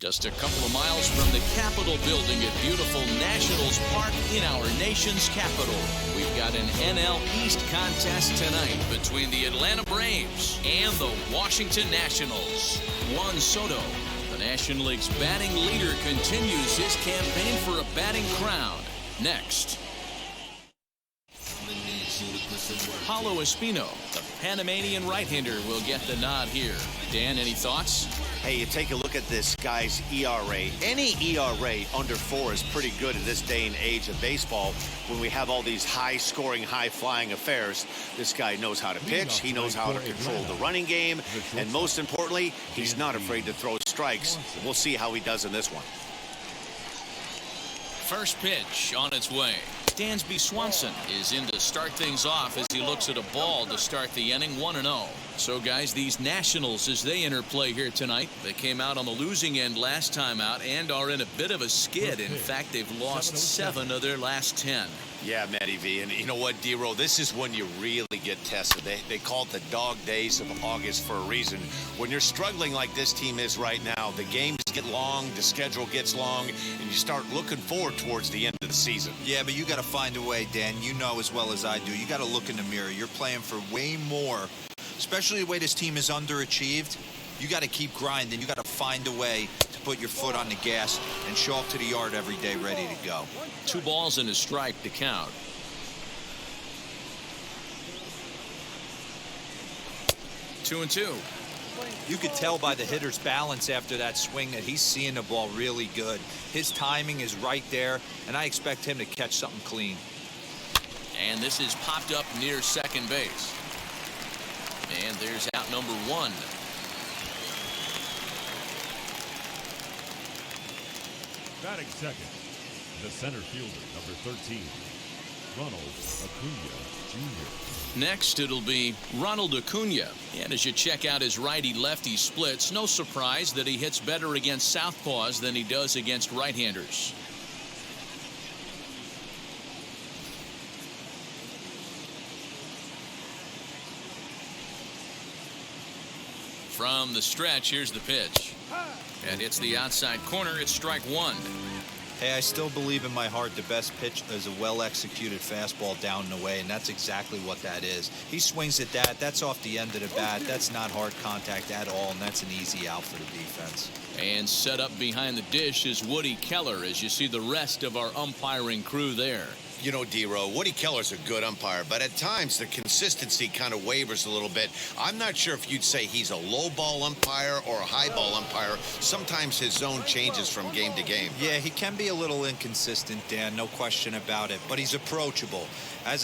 Just a couple of miles from the Capitol building at beautiful Nationals Park in our nation's capital. We've got an NL East contest tonight between the Atlanta Braves and the Washington Nationals. Juan Soto, the National League's batting leader, continues his campaign for a batting crown. Next. Paulo Espino, the Panamanian right-hander, will get the nod here. Dan, any thoughts? Hey, you take a look at this guy's ERA. Any ERA under 4 is pretty good in this day and age of baseball when we have all these high-scoring, high-flying affairs. This guy knows how to pitch. He knows how to control the running game. And most importantly, he's not afraid to throw strikes. We'll see how he does in this one. First pitch on its way. Dansby Swanson is in to start things off as he looks at a ball to start the inning, 1-0. So, guys, these Nationals, as they interplay here tonight, they came out on the losing end last time out and are in a bit of a skid. In fact, they've lost 7 of their last 10. Yeah, Matty V. And you know what, D-Row? This is when you really get tested. They call it the dog days of August for a reason. When you're struggling like this team is right now, the games get long, the schedule gets long, and you start looking forward towards the end of the season. Yeah, but you got to find a way, Dan. You know as well as I do. You got to look in the mirror. You're playing for way more, especially the way this team is underachieved. You got to keep grinding. You got to find a way to put your foot on the gas and show up to the yard every day ready to go. 2 balls and a strike to count. Two and two. You could tell by the hitter's balance after that swing that he's seeing the ball really good. His timing is right there, and I expect him to catch something clean. And this is popped up near second base. And there's out number 1. Batting second, the center fielder, number 13, Ronald Acuna Jr. Next, it'll be Ronald Acuna. And as you check out his righty-lefty splits, no surprise that he hits better against southpaws than he does against right-handers. From the stretch, here's the pitch. And it's the outside corner. It's strike 1. Hey, I still believe in my heart the best pitch is a well-executed fastball down and away, and that's exactly what that is. He swings at that. That's off the end of the bat. That's not hard contact at all, and that's an easy out for the defense. And set up behind the dish is Woody Keller as you see the rest of our umpiring crew there. You know, D-Row, Woody Keller's a good umpire, but at times the consistency kind of wavers a little bit. I'm not sure if you'd say he's a low ball umpire or a high ball umpire. Sometimes his zone changes from game to game. Yeah, he can be a little inconsistent, Dan, no question about it, but he's approachable. As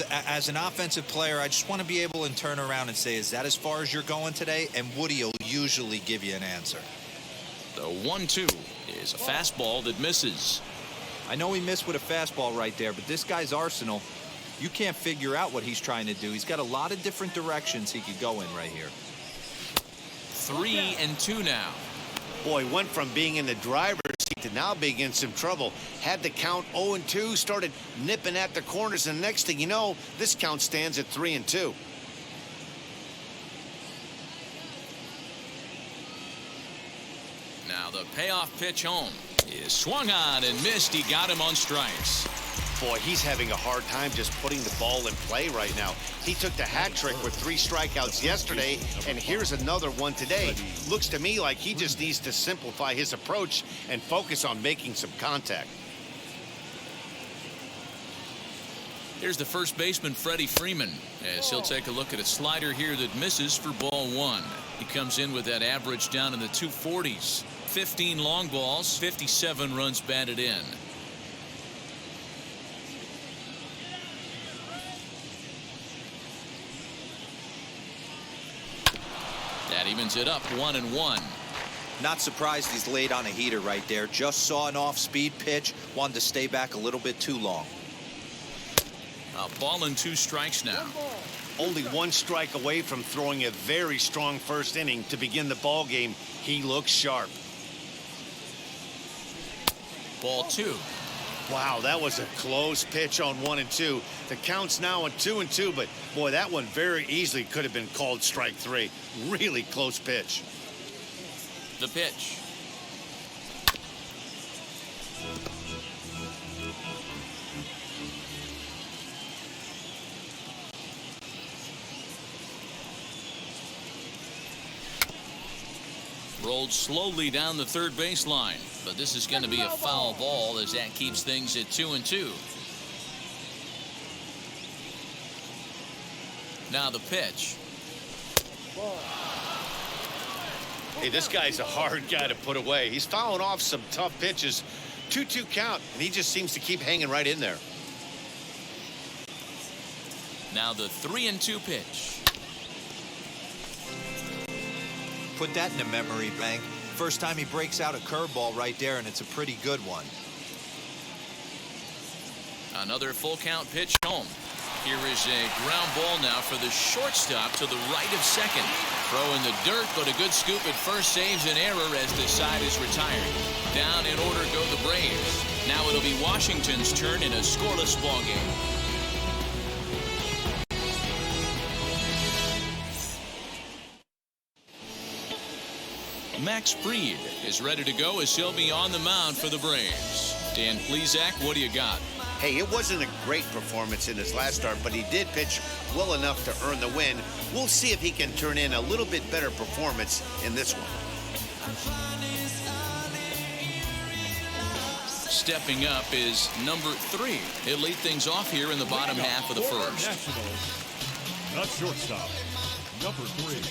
an offensive player, I just want to be able to turn around and say, is that as far as you're going today? And Woody will usually give you an answer. The 1-2 is a fastball that misses. I know he missed with a fastball right there, but this guy's arsenal, you can't figure out what he's trying to do. He's got a lot of different directions he could go in right here. 3-2 now. Boy, went from being in the driver's seat to now being in some trouble. Had the count 0-2, started nipping at the corners, and the next thing you know, this count stands at 3-2. Now the payoff pitch home is swung on and missed. He got him on strikes. Boy, he's having a hard time just putting the ball in play right now. He took the hat trick with 3 strikeouts yesterday, and here's another one today. Looks to me like he just needs to simplify his approach and focus on making some contact. Here's the first baseman, Freddy Freeman, as he'll take a look at a slider here that misses for ball 1. He comes in with that average down in the 240s. 15 long balls, 57 runs batted in. That evens it up, 1-1. Not surprised he's laid on a heater right there. Just saw an off-speed pitch, wanted to stay back a little bit too long. A ball and 2 strikes now. Only 1 strike away from throwing a very strong first inning to begin the ball game. He looks sharp. Ball 2. Wow, that was a close pitch on 1-2. The count's now at 2-2, but boy, that one very easily could have been called strike 3. Really close pitch. The pitch. rolled slowly down the third baseline. But this is going to be a foul ball as that keeps things at 2-2. Now the pitch. Hey, this guy's a hard guy to put away. He's fouling off some tough pitches. 2-2 count, and he just seems to keep hanging right in there. Now the 3-2 pitch. Put that in the memory bank. First time he breaks out a curveball right there, and it's a pretty good one. Another full count pitch home. Here is a ground ball now for the shortstop to the right of second. Throw in the dirt, but a good scoop at first saves an error as the side is retired. Down in order go the Braves. Now it'll be Washington's turn in a scoreless ball game. Max Fried is ready to go as he'll be on the mound for the Braves. Dan Plesac, what do you got? Hey, it wasn't a great performance in his last start, but he did pitch well enough to earn the win. We'll see if he can turn in a little bit better performance in this one. Stepping up is number 3. He'll lead things off here in the bottom half of the first. Nationals, not shortstop, number 3.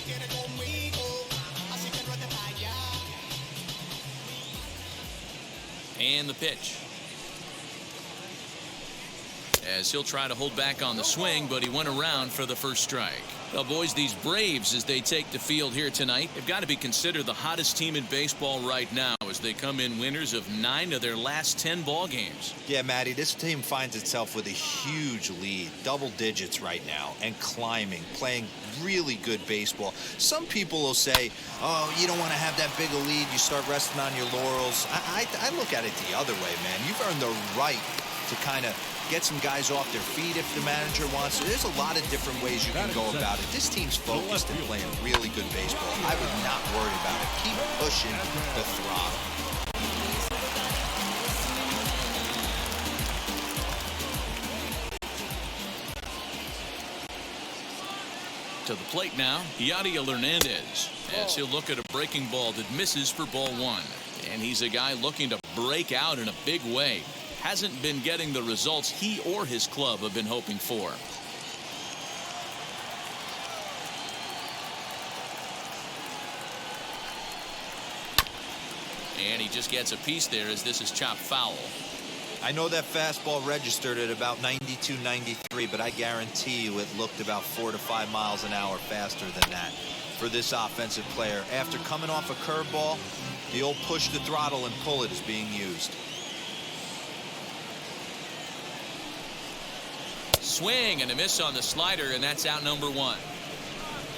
And the pitch. As he'll try to hold back on the swing, but he went around for the first strike. Well, boys, these Braves, as they take the field here tonight, have got to be considered the hottest team in baseball right now as they come in winners of 9 of their last 10 ball games. Yeah, Matty, this team finds itself with a huge lead, double digits right now, and climbing, playing really good baseball. Some people will say, oh, you don't want to have that big a lead, you start resting on your laurels. I look at it the other way, man. You've earned the right to kind of get some guys off their feet if the manager wants to. There's a lot of different ways you can go about it. This team's focused and playing really good baseball. I would not worry about it. Keep pushing the throttle. To the plate now, Yadier Hernandez, as he'll look at a breaking ball that misses for ball 1. And he's a guy looking to break out in a big way. Hasn't been getting the results he or his club have been hoping for. And he just gets a piece there as this is chopped foul. I know that fastball registered at about 92, 93, but I guarantee you it looked about 4 to 5 miles an hour faster than that for this offensive player. After coming off a curveball, the old push the throttle and pull it is being used. Swing and a miss on the slider, and that's out number 1.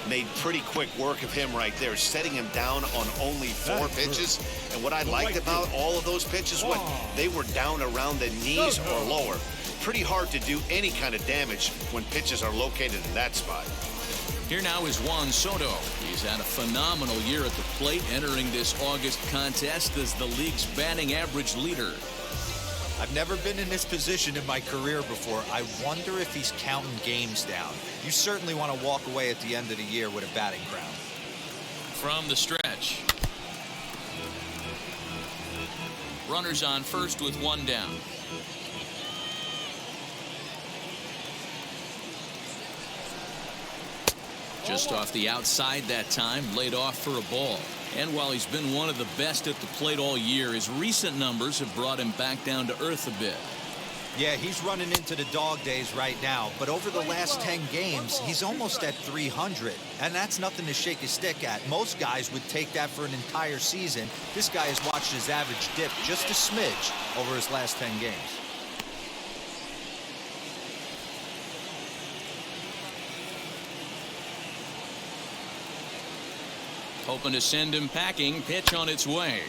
Made pretty quick work of him right there, setting him down on only 4 pitches. And what I liked about all of those pitches, when they were down around the knees or lower. Pretty hard to do any kind of damage when pitches are located in that spot. Here now is Juan Soto. He's had a phenomenal year at the plate, entering this August contest as the league's batting average leader. I've never been in this position in my career before. I wonder if he's counting games down. You certainly want to walk away at the end of the year with a batting crown. From the stretch. Runners on first with 1 down. Just off the outside that time, laid off for a ball. And while he's been one of the best at the plate all year, his recent numbers have brought him back down to earth a bit. Yeah, he's running into the dog days right now, but over the last 10 games, he's almost at 300, and that's nothing to shake a stick at. Most guys would take that for an entire season. This guy has watched his average dip just a smidge over his last 10 games. Hoping to send him packing. Pitch on its way.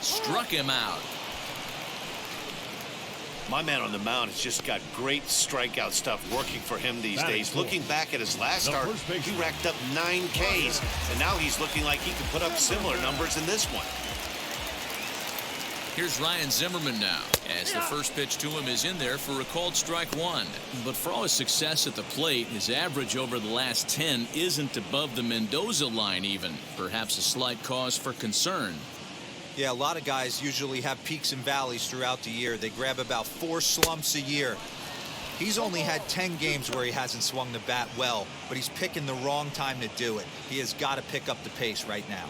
Struck him out. My man on the mound has just got great strikeout stuff working for him these days. Looking back at his last start, he racked up 9 Ks, and now he's looking like he could put up similar numbers in this one. Here's Ryan Zimmerman now, as the first pitch to him is in there for a called strike one. But for all his success at the plate, his average over the last 10 isn't above the Mendoza line even. Perhaps a slight cause for concern. Yeah, a lot of guys usually have peaks and valleys throughout the year. They grab about 4 slumps a year. He's only had 10 games where he hasn't swung the bat well, but he's picking the wrong time to do it. He has got to pick up the pace right now.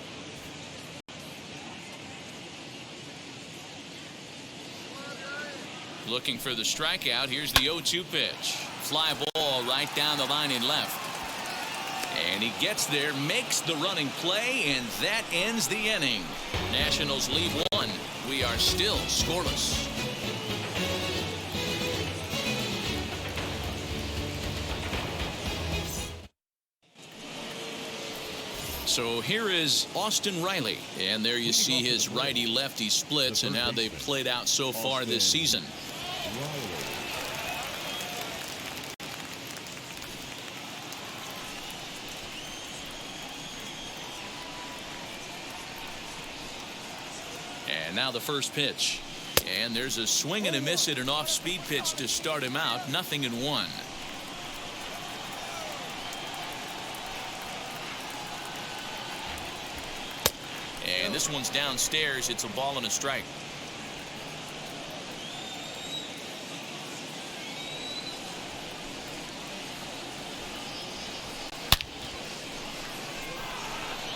Looking for the strikeout. Here's the 0-2 pitch. Fly ball right down the line in left. And he gets there, makes the running play, and that ends the inning. Nationals lead 1. We are still scoreless. So here is Austin Riley, and there you see his righty-lefty splits and how they've played out so far this season. And now the first pitch, and there's a swing and a miss at an off-speed pitch to start him out. 0-1. And this one's downstairs. It's a ball and a strike.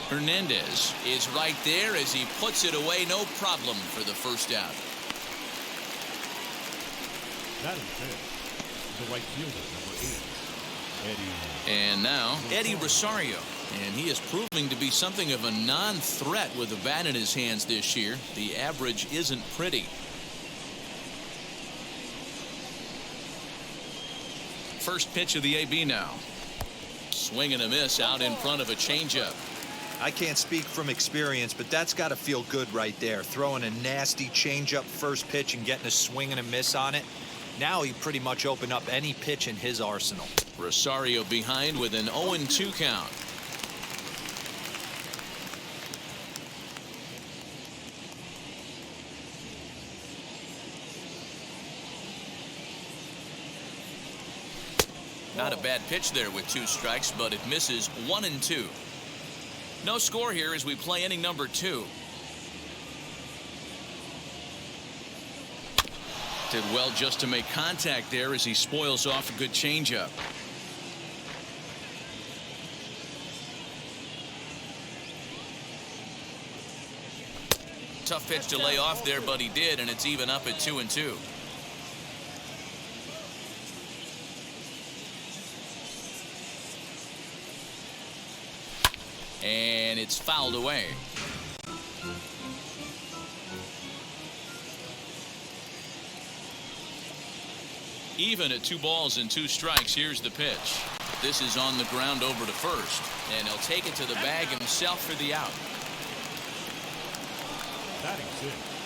Hernandez is right there as he puts it away. No problem for the first out. That is it. The right fielder, number 8, Eddie. And now Eddie Rosario. And he is proving to be something of a non-threat with the bat in his hands this year. The average isn't pretty. First pitch of the AB now. Swing and a miss out in front of a changeup. I can't speak from experience, but that's got to feel good right there. Throwing a nasty changeup first pitch and getting a swing and a miss on it. Now he pretty much opened up any pitch in his arsenal. Rosario behind with an 0-2 count. Not a bad pitch there with 2 strikes, but it misses. 1-2. No score here as we play inning number 2. Did well just to make contact there as he spoils off a good changeup. Tough pitch to lay off there, but he did, and it's even up at 2-2. And it's fouled away. Even at 2 balls and 2 strikes. Here's the pitch. This is on the ground over to first, and he'll take it to the bag himself for the out.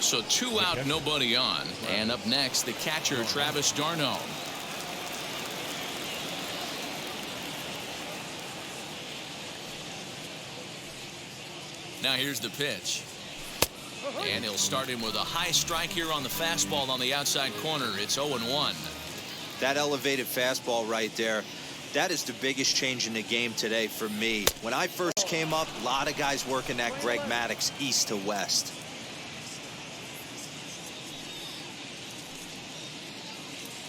So 2 out, nobody on. And up next, the catcher, Travis d'Arnaud. Now here's the pitch. And he'll start him with a high strike here on the fastball on the outside corner. It's 0-1. That elevated fastball right there, that is the biggest change in the game today for me. When I first came up, a lot of guys working that Greg Maddux east to west.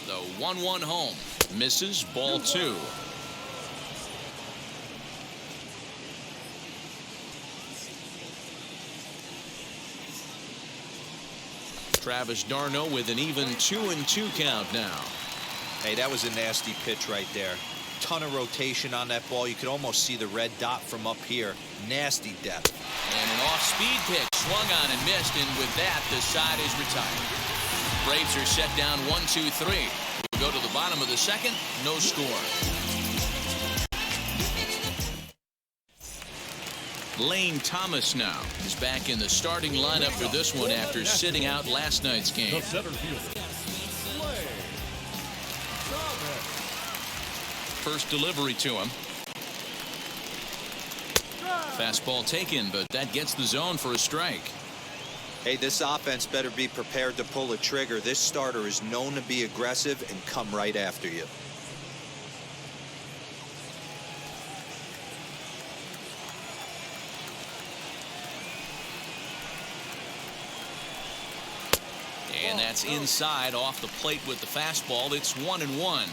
The 1-1 home. Misses. Ball 2. Travis d'Arnaud with an even 2-2 count now. Hey, that was a nasty pitch right there. Ton of rotation on that ball. You could almost see the red dot from up here. Nasty depth. And an off-speed pitch swung on and missed, and with that, the side is retired. Braves are set down 1-2-3. We'll go to the bottom of the second. No score. Lane Thomas now is back in the starting lineup for this one after sitting out last night's game. The center fielder. First delivery to him. Fastball taken, but that gets the zone for a strike. Hey, this offense better be prepared to pull a trigger. This starter is known to be aggressive and come right after you. And that's inside off the plate with the fastball. It's 1-1.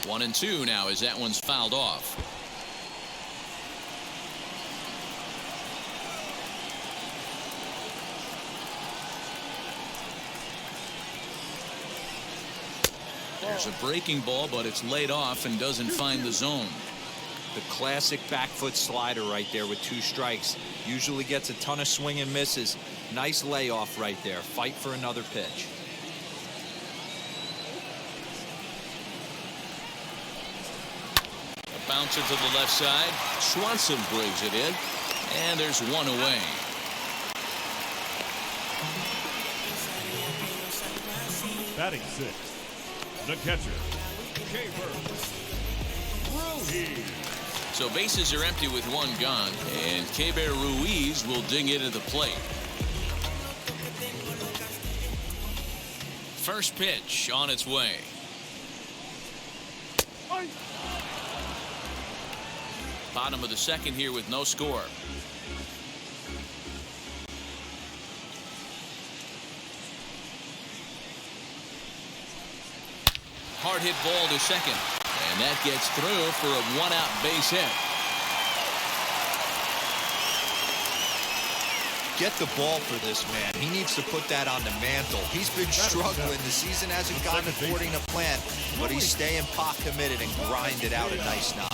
One and two now as that one's fouled off. There's a breaking ball, but it's laid off and doesn't find the zone. The classic back foot slider right there with 2 strikes. Usually gets a ton of swing and misses. Nice layoff right there. Fight for another pitch. A bouncer to the left side. Swanson brings it in, and there's one away. Batting 6, the catcher, Ruiz. So bases are empty with one gone, and Keber Ruiz will ding it at the plate. First pitch on its way. Bottom of the second here with no score. Hard hit ball to second. And that gets through for a 1-out base hit. Get the ball for this man. He needs to put that on the mantle. He's been struggling. The season hasn't gone according to plan, but he's staying pot committed and grinded out a nice knock.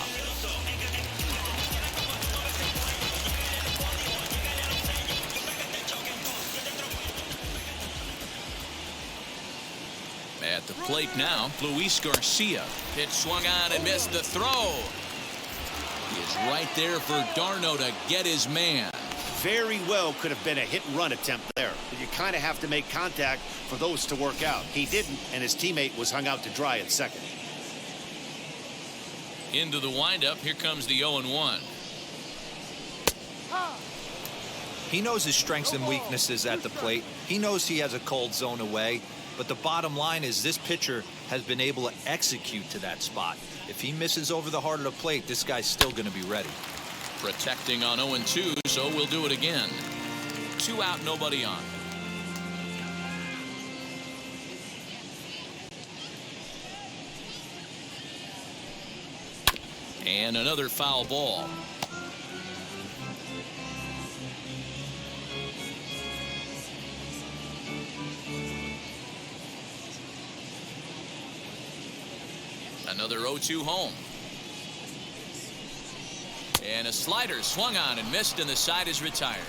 At the plate now, Luis Garcia. Pitch swung on and missed the throw. He is right there for Darno to get his man. Very well could have been a hit-and-run attempt there. You kind of have to make contact for those to work out. He didn't, and his teammate was hung out to dry at second. Into the windup. Here comes the 0-1. He knows his strengths and weaknesses at the plate. He knows he has a cold zone away. But the bottom line is this pitcher has been able to execute to that spot. If he misses over the heart of the plate, this guy's still going to be ready. Protecting on 0-2, so we'll do it again. 2 out, nobody on. And another foul ball. Another 0-2 home. And a slider swung on and missed, and the side is retired.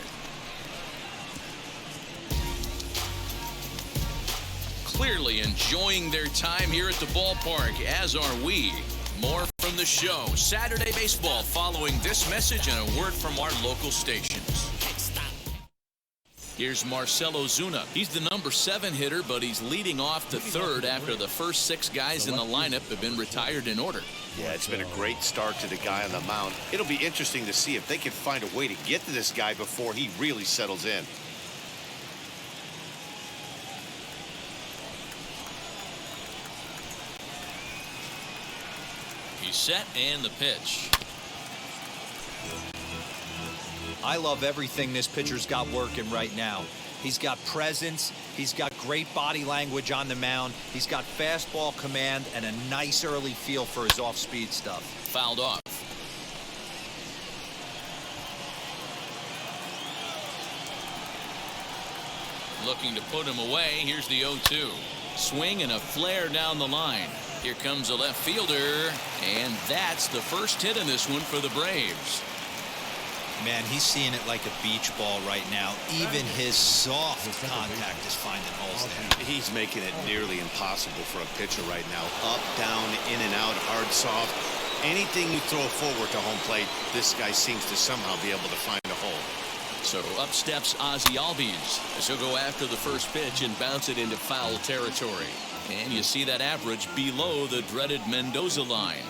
Clearly enjoying their time here at the ballpark, as are we. More from the show. Saturday Baseball following this message and a word from our local stations. Here's Marcell Ozuna. He's the number 7 hitter, but he's leading off the third after the first 6 guys in the lineup have been retired in order. Yeah, it's been a great start to the guy on the mound. It'll be interesting to see if they can find a way to get to this guy before he really settles in. He's set, and the pitch. I love everything this pitcher's got working right now. He's got presence. He's got great body language on the mound. He's got fastball command and a nice early feel for his off-speed stuff. Fouled off. Looking to put him away. Here's the 0-2. Swing and a flare down the line. Here comes a left fielder, and that's the first hit in this one for the Braves. Man, he's seeing it like a beach ball right now. Even his soft contact is finding holes there. He's making it nearly impossible for a pitcher right now. Up, down, in and out, hard, soft. Anything you throw forward to home plate, this guy seems to somehow be able to find a hole. So up steps Ozzie Albies as he'll go after the first pitch and bounce it into foul territory. And you see that average below the dreaded Mendoza line.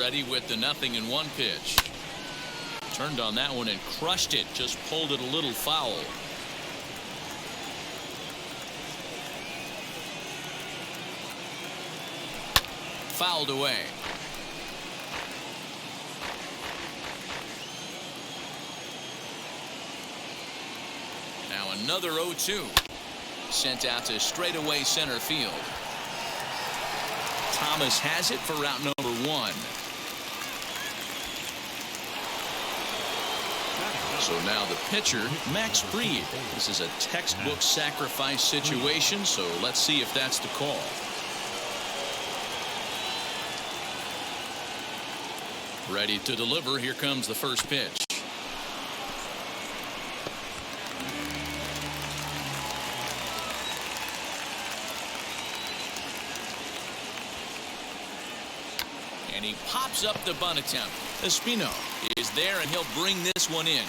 ready with the 0-1 pitch. Turned on that one and crushed it. Just pulled it a little foul. Fouled away. Now another 0-2. Sent out to straightaway center field. Thomas has it for route number 1. So now the pitcher, Max Fried. This is a textbook sacrifice situation, so let's see if that's the call. Ready to deliver. Here comes the first pitch. And he pops up the bunt attempt. Espino is there, and he'll bring this one in.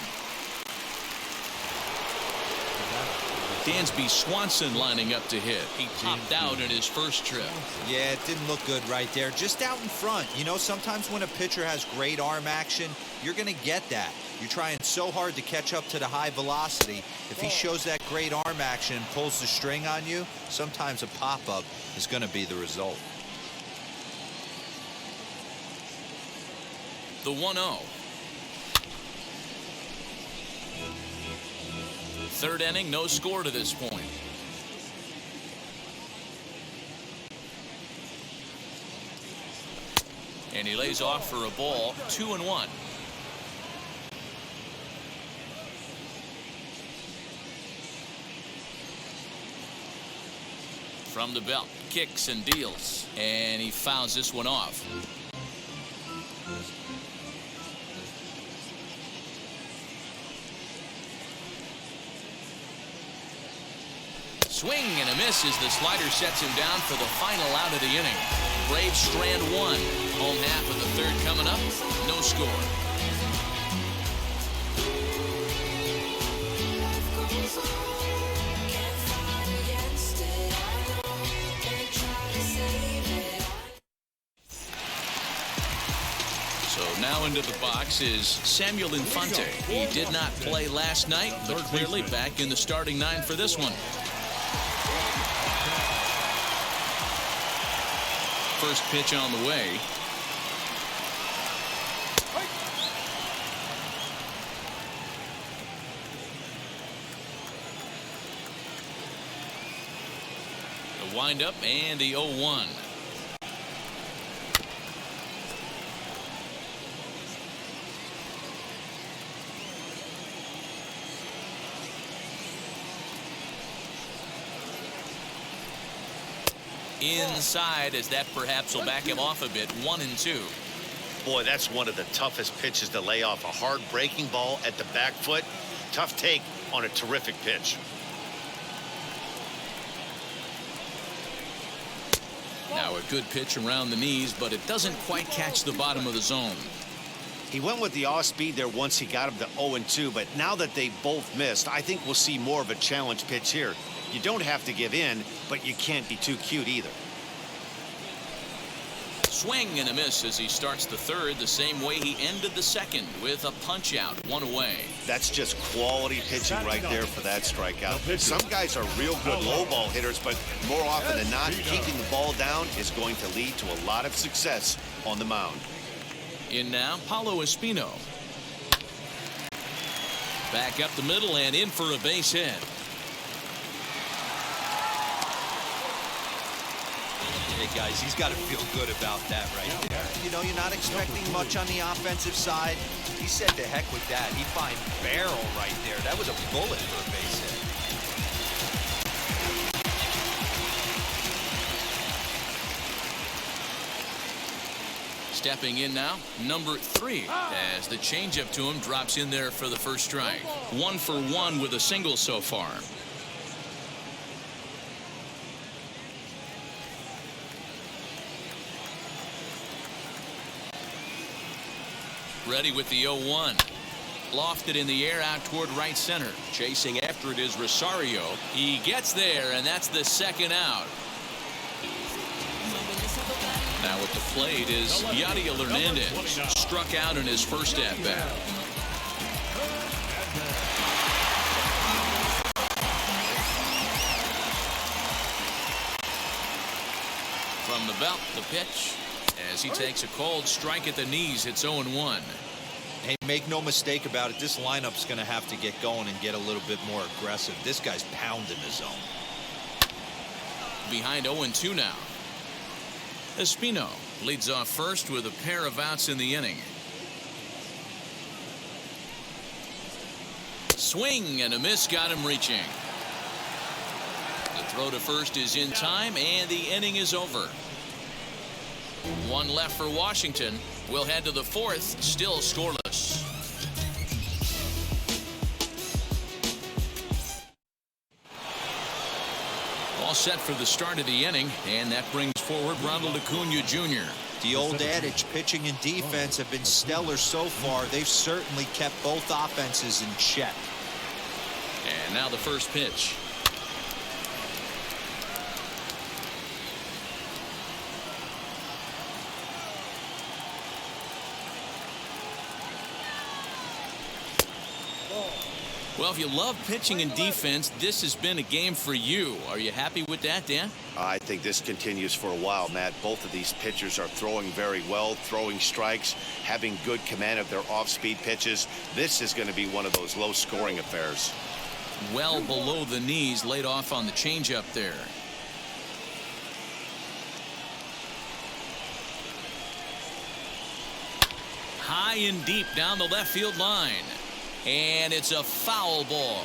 Dansby Swanson lining up to hit. He popped out in his first trip. Yeah, it didn't look good right there. Just out in front. You know, sometimes when a pitcher has great arm action, you're going to get that. You're trying so hard to catch up to the high velocity. If he shows that great arm action and pulls the string on you, sometimes a pop-up is going to be the result. The 1-0. Third inning, no score to this point. And he lays off for a ball. 2-1. From the belt, kicks and deals, and he fouls this one off. Swing and a miss as the slider sets him down for the final out of the inning. Braves strand 1. Home half of the third coming up. No score. So now into the box is Samuel Infante. He did not play last night, but clearly back in the starting 9 for this one. First pitch on the way. The windup and the 0-1. Inside, as that perhaps will back him off a bit. 1-2. Boy, that's one of the toughest pitches to lay off. A hard breaking ball at the back foot. Tough take on a terrific pitch. Now a good pitch around the knees, but it doesn't quite catch the bottom of the zone. He went with the off speed there once he got him to 0-2, but now that they both missed, I think we'll see more of a challenge pitch here. You don't have to give in, but you can't be too cute either. Swing and a miss as he starts the third the same way he ended the second, with a punch out, 1 away. That's just quality pitching right there for that strikeout. Some guys are real good low ball hitters, but more often than not, keeping the ball down is going to lead to a lot of success on the mound. In now, Paulo Espino. Back up the middle and in for a base hit. Hey guys, he's got to feel good about that right there. You know, you're not expecting much on the offensive side. He said to heck with that. He finds barrel right there. That was a bullet for a base hit. Stepping in now, number 3, as the changeup to him drops in there for the first strike. 1 for 1 with a single so far. Ready with the 0-1. Lofted in the air out toward right center. Chasing after it is Rosario. He gets there, and that's the second out. Now at the plate is Yadiel Hernandez, struck out in his first at-bat. From the belt, the pitch, as he takes a cold strike at the knees. It's 0-1. Hey, make no mistake about it, this lineup's going to have to get going and get a little bit more aggressive. This guy's pounding the zone. Behind 0-2 now. Espino leads off first with a pair of outs in the inning. Swing and a miss, got him reaching. The throw to first is in time, and the inning is over. One left for Washington. We'll head to the fourth, still scoreless. All set for the start of the inning, and that brings forward Ronald Acuna Jr. The old adage, pitching and defense have been stellar so far. They've certainly kept both offenses in check. And now the first pitch. Well, if you love pitching and defense, this has been a game for you. Are you happy with that, Dan? I think this continues for a while, Matt. Both of these pitchers are throwing very well, throwing strikes, having good command of their off-speed pitches. This is going to be one of those low-scoring affairs. Well below the knees, laid off on the changeup there. High and deep down the left field line. And it's a foul ball.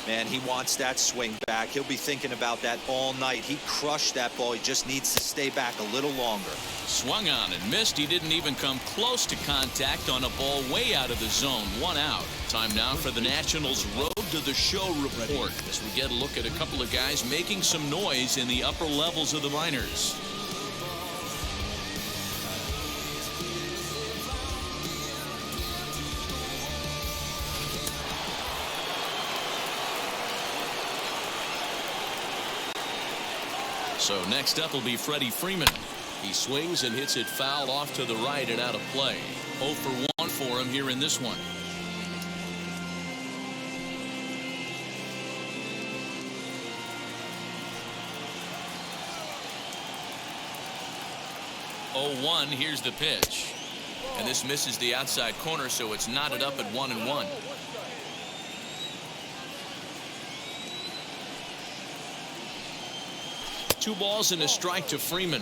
Man, he wants that swing back. He'll be thinking about that all night. He crushed that ball. He just needs to stay back a little longer. Swung on and missed. He didn't even come close to contact on a ball way out of the zone. 1 out. Time now for the Nationals' Road to the Show report as we get a look at a couple of guys making some noise in the upper levels of the minors. So next up will be Freddy Freeman. He swings and hits it foul off to the right and out of play. 0 for 1 for him here in this one. Oh, 1, here's the pitch. And this misses the outside corner, so it's knotted up at 1-1. Two balls and a strike to Freeman.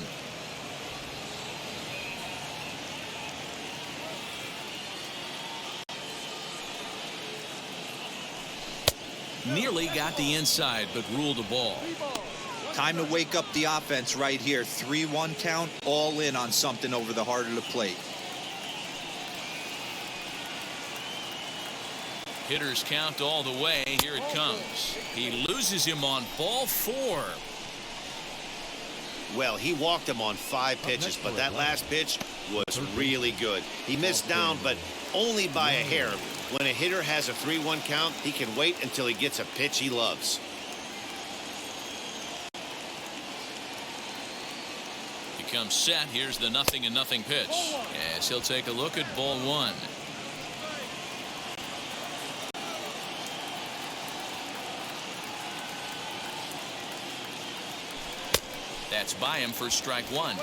Nearly got the inside, but ruled a ball. Time to wake up the offense right here. 3-1 count, all in on something over the heart of the plate. Hitters count all the way. Here it comes. He loses him on ball 4. Well, he walked him on 5 pitches, but that last pitch was really good. He missed down, but only by a hair. When a hitter has a 3-1 count, he can wait until he gets a pitch he loves. He comes set. Here's the 0-0 pitch. As he'll take a look at ball 1. That's by him for strike 1.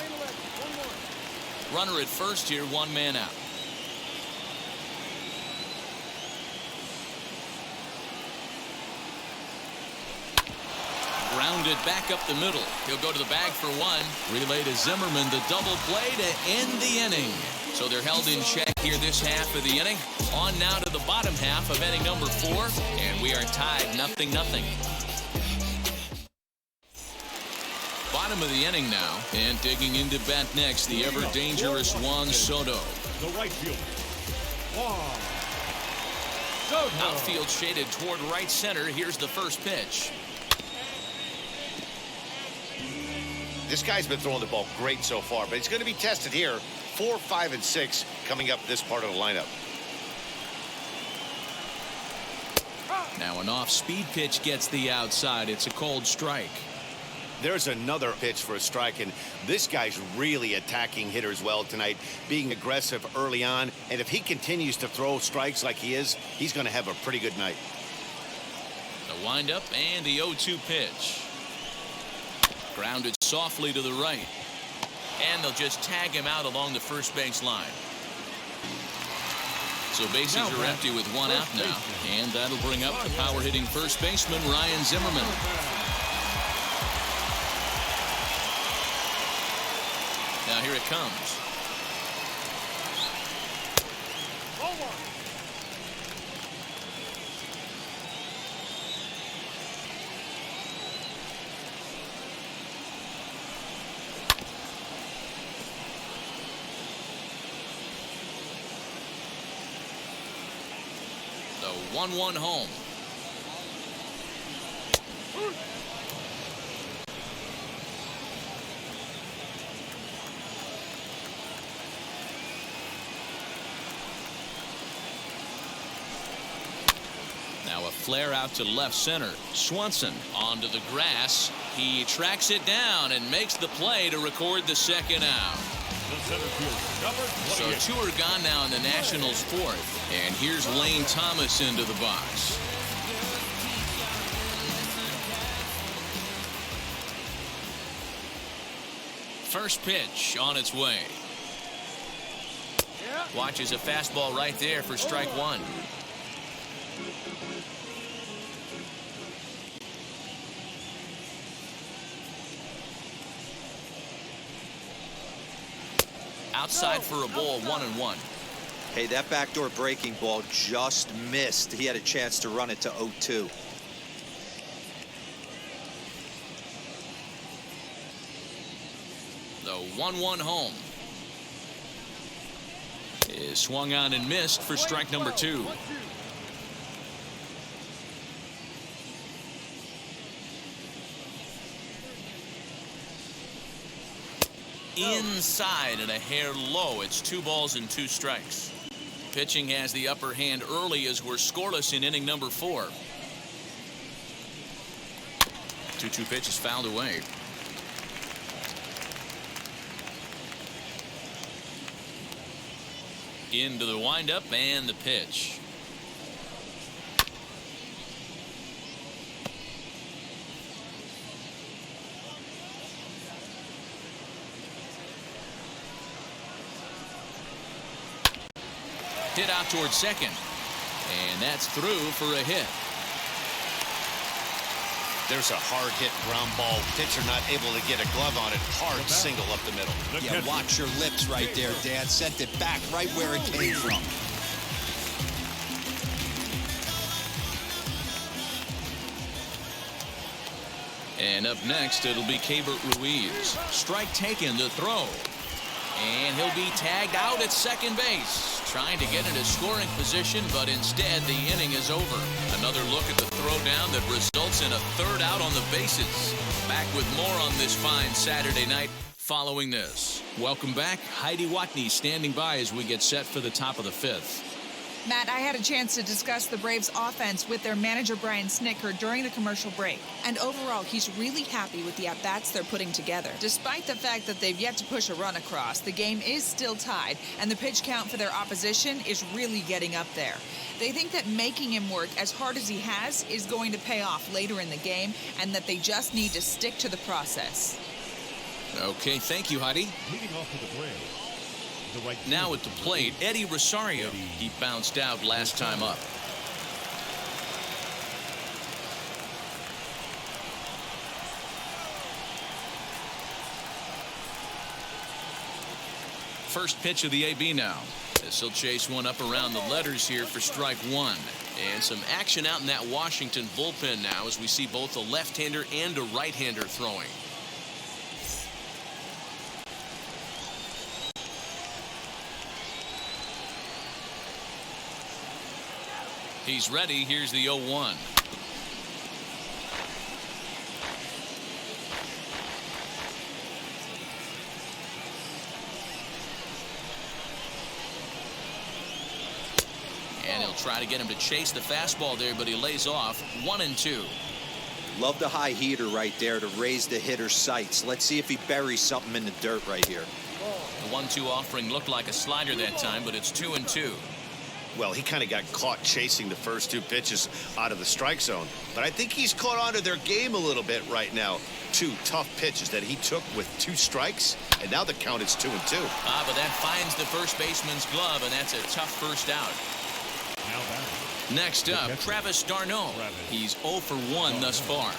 Runner at first here, 1 man out. Grounded back up the middle. He'll go to the bag for 1. Relay to Zimmerman, the double play to end the inning. So they're held in check here this half of the inning. On now to the bottom half of inning number 4, and we are tied 0-0. Bottom of the inning now, and digging into bat next, the ever-dangerous Juan Soto. The right fielder, Juan Soto. Outfield shaded toward right center. Here's the first pitch. This guy's been throwing the ball great so far, but he's going to be tested here. 4, 5, and 6 coming up this part of the lineup. Now an off-speed pitch gets the outside. It's a cold strike. There's another pitch for a strike, and this guy's really attacking hitters well tonight, being aggressive early on. And if he continues to throw strikes like he is, he's going to have a pretty good night. The windup and the 0-2 pitch. Grounded softly to the right. And they'll just tag him out along the first base line. So bases are empty with one out now. And that'll bring up the power hitting first baseman, Ryan Zimmerman. Now here it comes. The 1-1 home. Now a flare out to left center. Swanson onto the grass. He tracks it down and makes the play to record the second out. So two are gone now in the Nationals' fourth. And here's Lane Thomas into the box. First pitch on its way. Watches a fastball right there for strike one. Outside for a ball, 1-1. Hey, that backdoor breaking ball just missed. He had a chance to run it to 0-2. The 1-1 home is swung on and missed for strike number 2. Inside and a hair low. It's 2 balls and 2 strikes. Pitching has the upper hand early as we're scoreless in inning number 4. 2-2 pitch is fouled away. Into the windup and the pitch. Hit out towards second. And that's through for a hit. There's a hard hit ground ball. Pitcher not able to get a glove on it. Hard single up the middle. Yeah, watch your lips right there, Dan. Sent it back right where it came from. And up next, it'll be Keibert Ruiz. Strike taken to throw. And he'll be tagged out at second base. Trying to get into scoring position, but instead the inning is over. Another look at the throwdown that results in a third out on the bases. Back with more on this fine Saturday night following this. Welcome back. Heidi Watney standing by as we get set for the top of the 5th. Matt, I had a chance to discuss the Braves offense with their manager Brian Snitker during the commercial break. And overall, he's really happy with the at-bats they're putting together. Despite the fact that they've yet to push a run across, the game is still tied, and the pitch count for their opposition is really getting up there. They think that making him work as hard as he has is going to pay off later in the game, and that they just need to stick to the process. Okay, thank you, Heidi. Leading off for the Braves. Now at the plate, Eddie Rosario. He bounced out last time up. First pitch of the AB now. This will chase one up around the letters here for strike 1. And some action out in that Washington bullpen now as we see both a left-hander and a right-hander throwing. He's ready. Here's the 0-1. And he'll try to get him to chase the fastball there, but he lays off. 1-2. Love the high heater right there to raise the hitter's sights. Let's see if he buries something in the dirt right here. The 1-2 offering looked like a slider that time, but it's 2-2. Well, he kind of got caught chasing the first 2 pitches out of the strike zone. But I think he's caught on to their game a little bit right now. 2 tough pitches that he took with 2 strikes, and now the count is 2-2. But that finds the first baseman's glove, and that's a tough first out. Next up, Travis d'Arnaud. He's 0 for 1 thus far.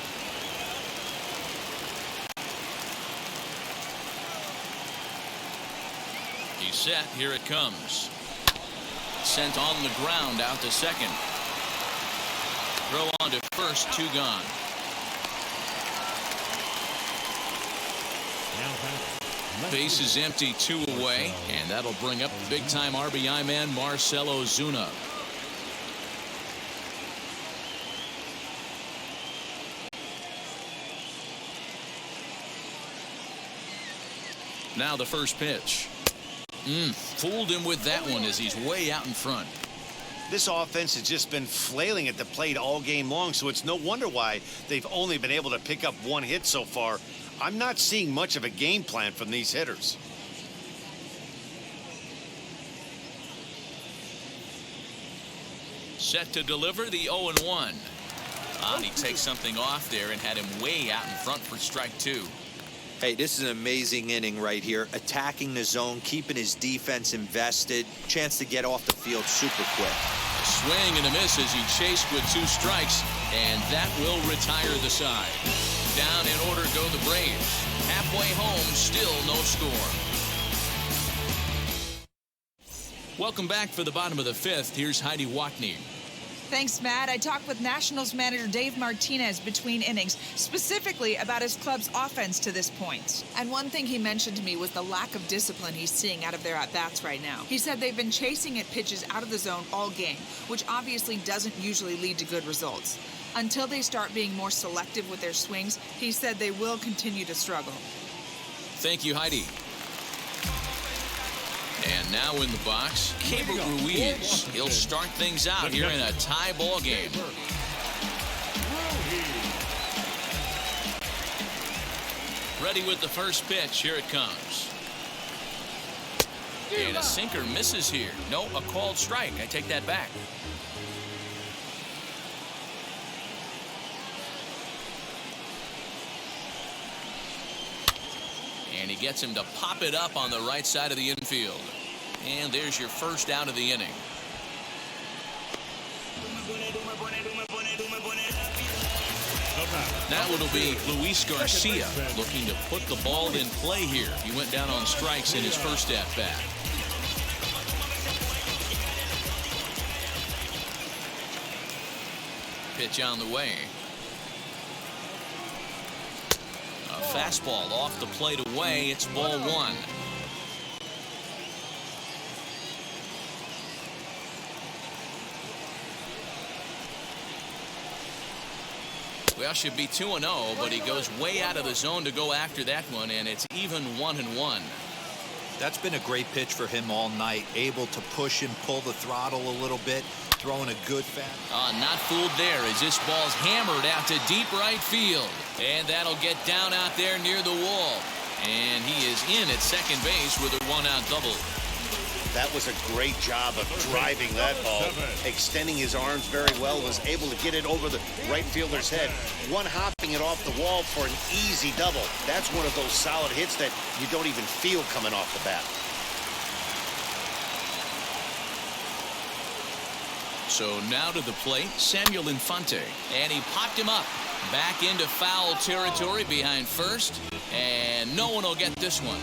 He's set. Here it comes. Sent on the ground out to second. Throw on to first, 2 gone. Base is empty, 2 away, and that'll bring up big-time RBI man Marcell Ozuna. Now the first pitch. Fooled him with that one as he's way out in front. This offense has just been flailing at the plate all game long, so it's no wonder why they've only been able to pick up 1 hit so far. I'm not seeing much of a game plan from these hitters. Set to deliver the 0-1. And he takes something off there and had him way out in front for strike 2. Hey, this is an amazing inning right here. Attacking the zone, keeping his defense invested. Chance to get off the field super quick. A swing and a miss as he chased with 2 strikes, and that will retire the side. Down in order go the Braves. Halfway home, still no score. Welcome back for the bottom of the 5th. Here's Heidi Watney. Thanks, Matt. I talked with Nationals manager Dave Martinez between innings, specifically about his club's offense to this point. And one thing he mentioned to me was the lack of discipline he's seeing out of their at-bats right now. He said they've been chasing at pitches out of the zone all game, which obviously doesn't usually lead to good results. Until they start being more selective with their swings, he said they will continue to struggle. Thank you, Heidi. And now in the box, Keibert Ruiz. He'll start things out here in a tie ball game. Ready with the first pitch. Here it comes. And a sinker misses here. No, a called strike. I take that back. And he gets him to pop it up on the right side of the infield. And there's your first out of the inning. Now it'll be Luis Garcia looking to put the ball in play here. He went down on strikes in his first at-bat. Pitch on the way. A fastball off the plate away. It's ball 1. Well, should be 2-0, but he goes way out of the zone to go after that one, and it's even 1-1. That's been a great pitch for him all night. Able to push and pull the throttle a little bit. Throwing a good fast. Not fooled there as this ball's hammered out to deep right field. And that'll get down out there near the wall. And he is in at second base with a 1-out double. That was a great job of driving that ball, extending his arms very well, was able to get it over the right fielder's head, one-hopping it off the wall for an easy double. That's one of those solid hits that you don't even feel coming off the bat. So now to the plate, Samuel Infante, and he popped him up back into foul territory behind first, and no one will get this one.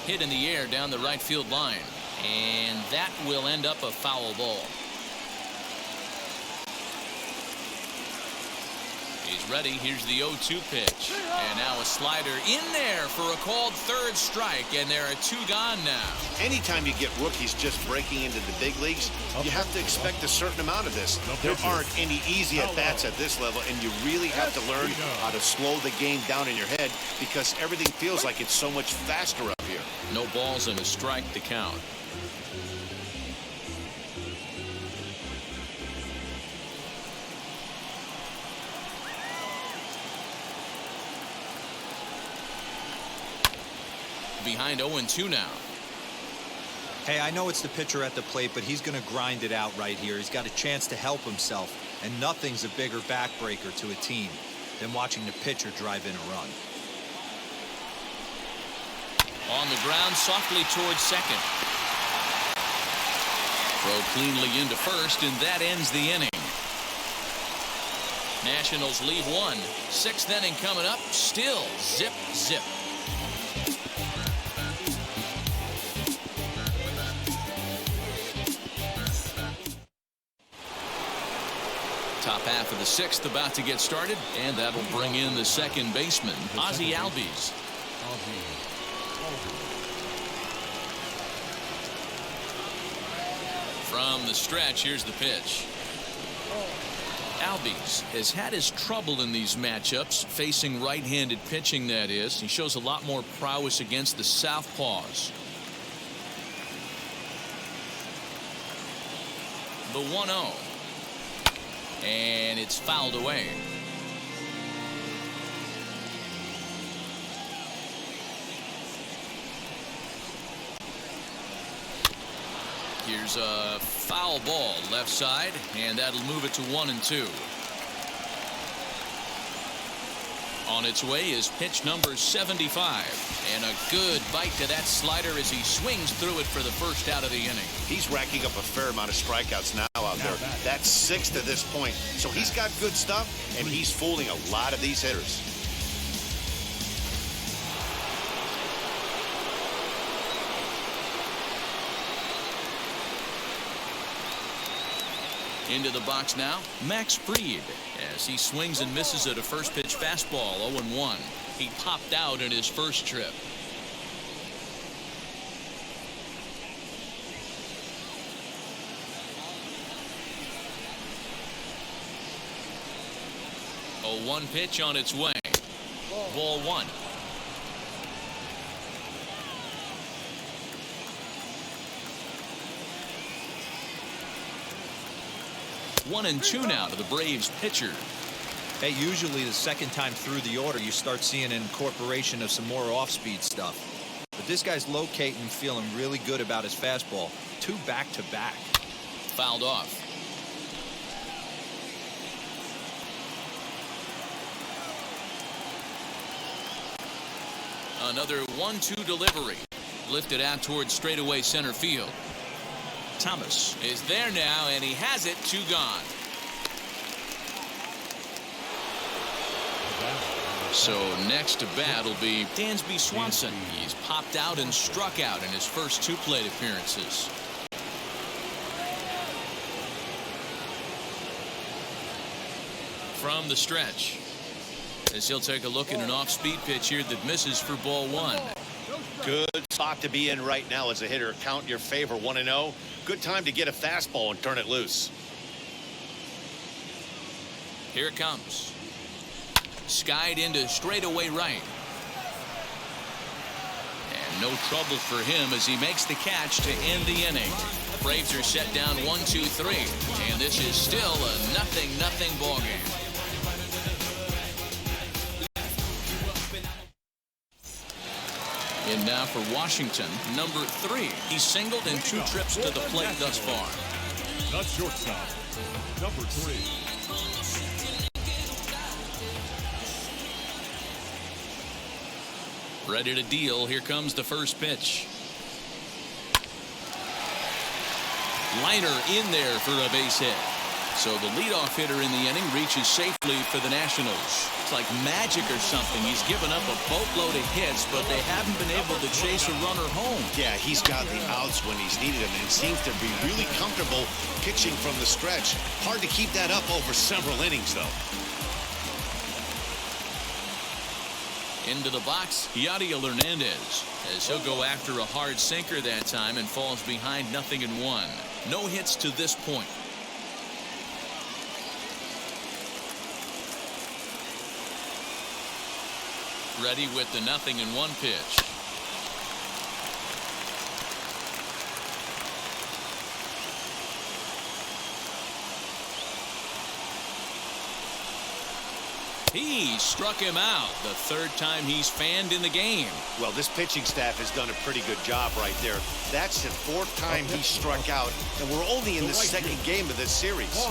Hit in the air down the right field line, and that will end up a foul ball. He's ready. Here's the 0-2 pitch. And now a slider in there for a called third strike, and there are 2 gone now. Anytime you get rookies just breaking into the big leagues, you have to expect a certain amount of this. There aren't any easy at-bats at this level, and you really have to learn how to slow the game down in your head because everything feels like it's so much faster up here. No balls and a strike to count. Behind 0-2 now. Hey, I know it's the pitcher at the plate, but he's going to grind it out right here. He's got a chance to help himself, and nothing's a bigger backbreaker to a team than watching the pitcher drive in a run. On the ground, softly towards second. Throw cleanly into first, and that ends the inning. Nationals leave one. Sixth inning coming up. Still zip, zip. Top half of the sixth about to get started, and that'll bring in the second baseman, Ozzie Albies. From the stretch, here's the pitch. Albies has had his trouble in these matchups, facing right-handed pitching, that is. He shows a lot more prowess against the southpaws. The 1-0. And it's fouled away. Here's a foul ball left side, and that'll move it to 1-2. On its way is pitch number 75, and a good bite to that slider as he swings through it for the first out of the inning. He's racking up a fair amount of strikeouts now out there. That's 6 to this point. So he's got good stuff, and he's fooling a lot of these hitters. Into the box now, Max Fried, as he swings and misses at a first pitch fastball, 0-1. He popped out in his first trip. A 1 pitch on its way. Ball 1. One and two now to the Braves pitcher. Hey, usually the second time through the order, you start seeing an incorporation of some more off-speed stuff. But this guy's locating and feeling really good about his fastball. 2 back-to-back. Fouled off. Another 1-2 delivery. Lifted out towards straightaway center field. Thomas is there now, and he has it. 2 gone. So next to bat will be Dansby Swanson. He's popped out and struck out in his first 2 plate appearances. From the stretch, as he'll take a look at an off-speed pitch here that misses for ball 1. Good spot to be in right now as a hitter. Count your favor, 1-0. Good time to get a fastball and turn it loose. Here it comes. Skied into straightaway right. And no trouble for him as he makes the catch to end the inning. Braves are set down 1-2-3. And this is still a 0-0 ball game. And now for Washington, number 3. He's singled in 2 trips to the plate thus far. Not shortstop, number 3. Ready to deal. Here comes the first pitch. Liner in there for a base hit. So the leadoff hitter in the inning reaches safely for the Nationals. It's like magic or something. He's given up a boatload of hits, but they haven't been able to chase a runner home. Yeah, he's got the outs when he's needed them and seems to be really comfortable pitching from the stretch. Hard to keep that up over several innings, though. Into the box, Yadiel Hernandez, as he'll go after a hard sinker that time and falls behind 0-1. No hits to this point. Ready with the 0-1 pitch. He struck him out, the third time he's fanned in the game. Well, this pitching staff has done a pretty good job right there. That's the fourth time he struck out, and we're only in the second game of this series.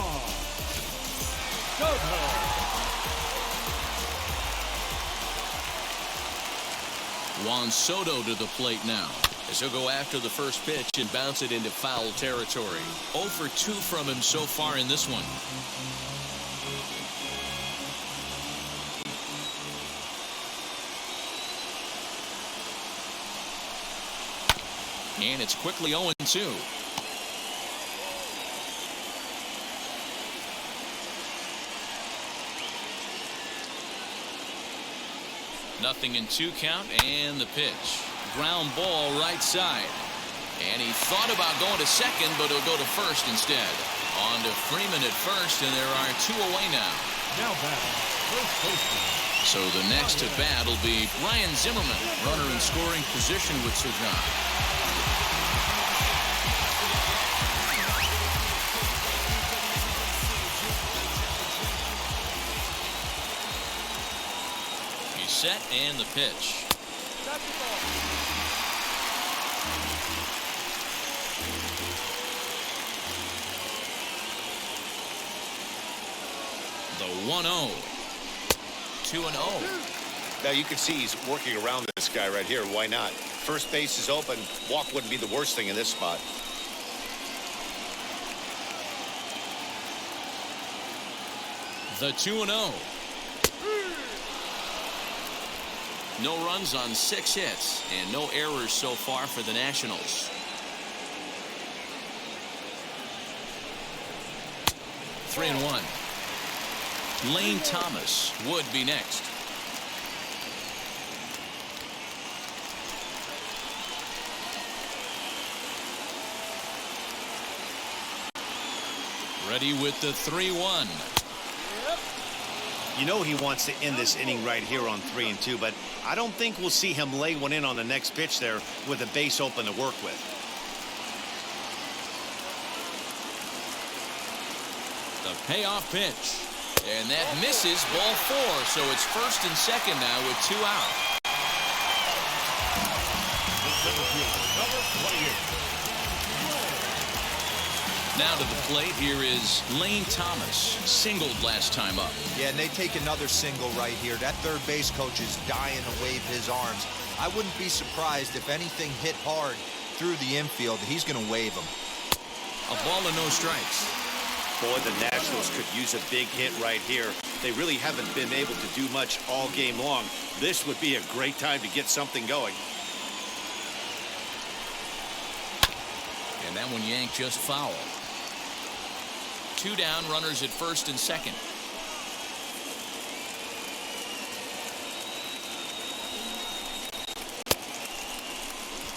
Juan Soto to the plate now, as he'll go after the first pitch and bounce it into foul territory. 0 for 2 from him so far in this one. And it's quickly 0-2. Nothing in 2 count, and the pitch. Ground ball right side. And he thought about going to second, but he'll go to first instead. On to Freeman at first, and there are 2 away now. Now batting, first baseman. So the next to bat will be Ryan Zimmerman, runner in scoring position with Sir John. Set and the pitch. The 1-0. 2-0. Now you can see he's working around this guy right here. Why not? First base is open. Walk wouldn't be the worst thing in this spot. The 2-0. No runs on 6 hits and no errors so far for the Nationals. 3-1. Lane Thomas would be next. Ready with the 3-1. You know he wants to end this inning right here on 3-2, but I don't think we'll see him lay one in on the next pitch there with a base open to work with. The payoff pitch. And that misses, ball 4, so it's first and second now with 2 out. Number 28. Now to the plate, here is Lane Thomas. Singled last time up. Yeah, and they take another single right here. That third base coach is dying to wave his arms. I wouldn't be surprised if anything hit hard through the infield. He's going to wave them. A ball and no strikes. Boy, the Nationals could use a big hit right here. They really haven't been able to do much all game long. This would be a great time to get something going. And that one yanked just foul. 2 down, runners at first and second.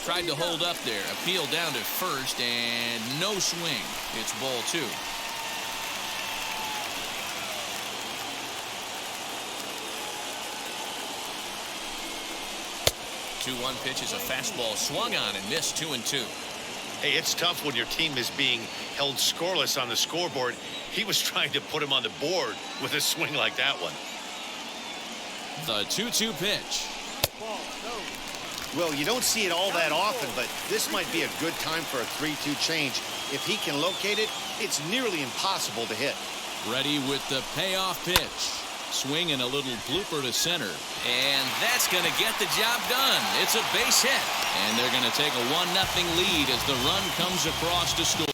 Tried to hold up there. Appeal down to first, and no swing. It's ball 2. Two-one pitch is a fastball swung on and missed. 2-2. Hey, it's tough when your team is being held scoreless on the scoreboard. He was trying to put him on the board with a swing like that one. The 2-2 pitch. Well, you don't see it all that often, but this might be a good time for a 3-2 change. If he can locate it, it's nearly impossible to hit. Ready with the payoff pitch. Swing and a little blooper to center. And that's going to get the job done. It's a base hit. And they're going to take a 1-0 lead as the run comes across to score.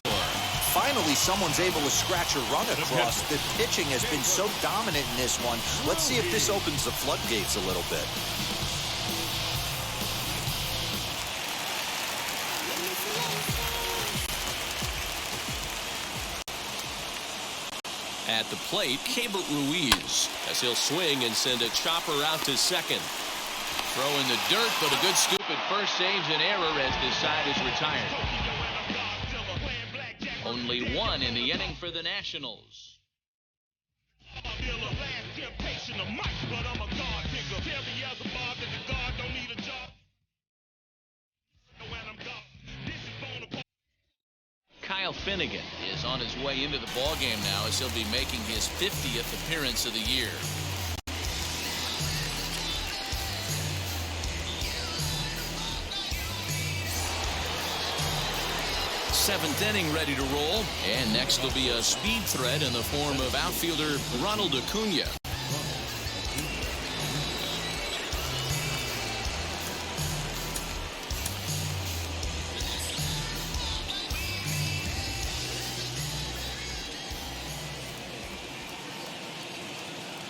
Finally, someone's able to scratch a run across. The pitching has been so dominant in this one. Let's see if this opens the floodgates a little bit. At the plate, Keibert Ruiz, as he'll swing and send a chopper out to second. Throw in the dirt, but a good scoop at first saves an error as this side is retired. Only 1 in the inning for the Nationals. Kyle Finnegan is on his way into the ballgame now as he'll be making his 50th appearance of the year. seventh inning ready to roll. And next will be a speed threat in the form of outfielder Ronald Acuna.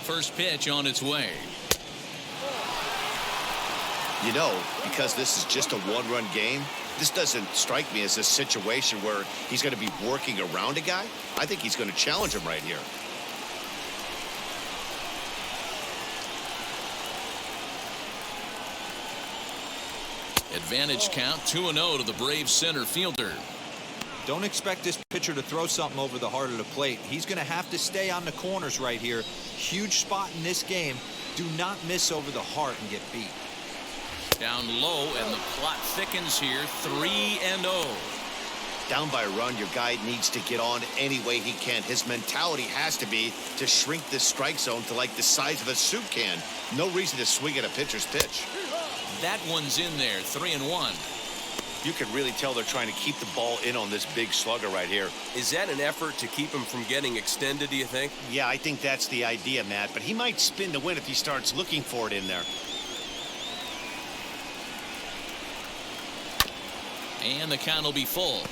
First pitch on its way. You know, because this is just a one-run game, this doesn't strike me as a situation where he's going to be working around a guy. I think he's going to challenge him right here. Advantage count 2-0 to the Braves center fielder. Don't expect this pitcher to throw something over the heart of the plate. He's going to have to stay on the corners right here. Huge spot in this game. Do not miss over the heart and get beat. Down low, and the plot thickens here. 3-0. Down by a run, your guy needs to get on any way he can. His mentality has to be to shrink this strike zone to like the size of a soup can. No reason to swing at a pitcher's pitch. That one's in there. 3-1. You can really tell they're trying to keep the ball in on this big slugger right here. Is that an effort to keep him from getting extended, do you think? Yeah, I think that's the idea, Matt. But he might spin to win if he starts looking for it in there. And the count will be full.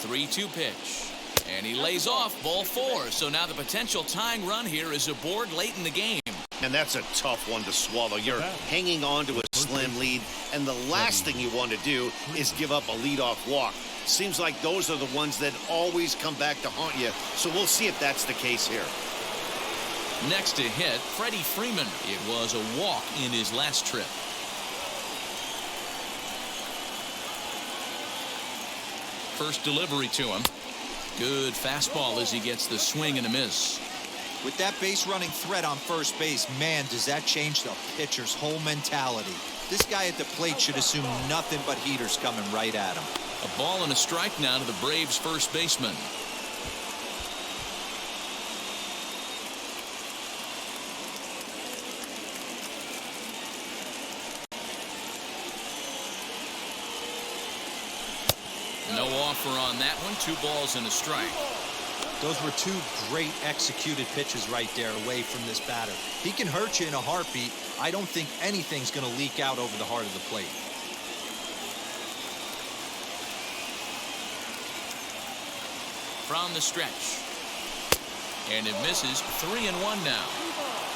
Three-two pitch. And he lays off, ball four. So now the potential tying run here is aboard late in the game. And that's a tough one to swallow. You're hanging on to a slim lead, and the last thing you want to do is give up a leadoff walk. Seems like those are the ones that always come back to haunt you. So we'll see if that's the case here. Next to hit, Freddy Freeman. It was a walk in his last trip. First delivery to him. Good fastball as he gets the swing and a miss. With that base running threat on first base, man, does that change the pitcher's whole mentality. This guy at the plate should assume nothing but heaters coming right at him. A ball and a strike now to the Braves first baseman. No offer on that one. 2 balls and a strike. Those were 2 great executed pitches right there away from this batter. He can hurt you in a heartbeat. I don't think anything's going to leak out over the heart of the plate. From the stretch. And it misses. 3-1 now.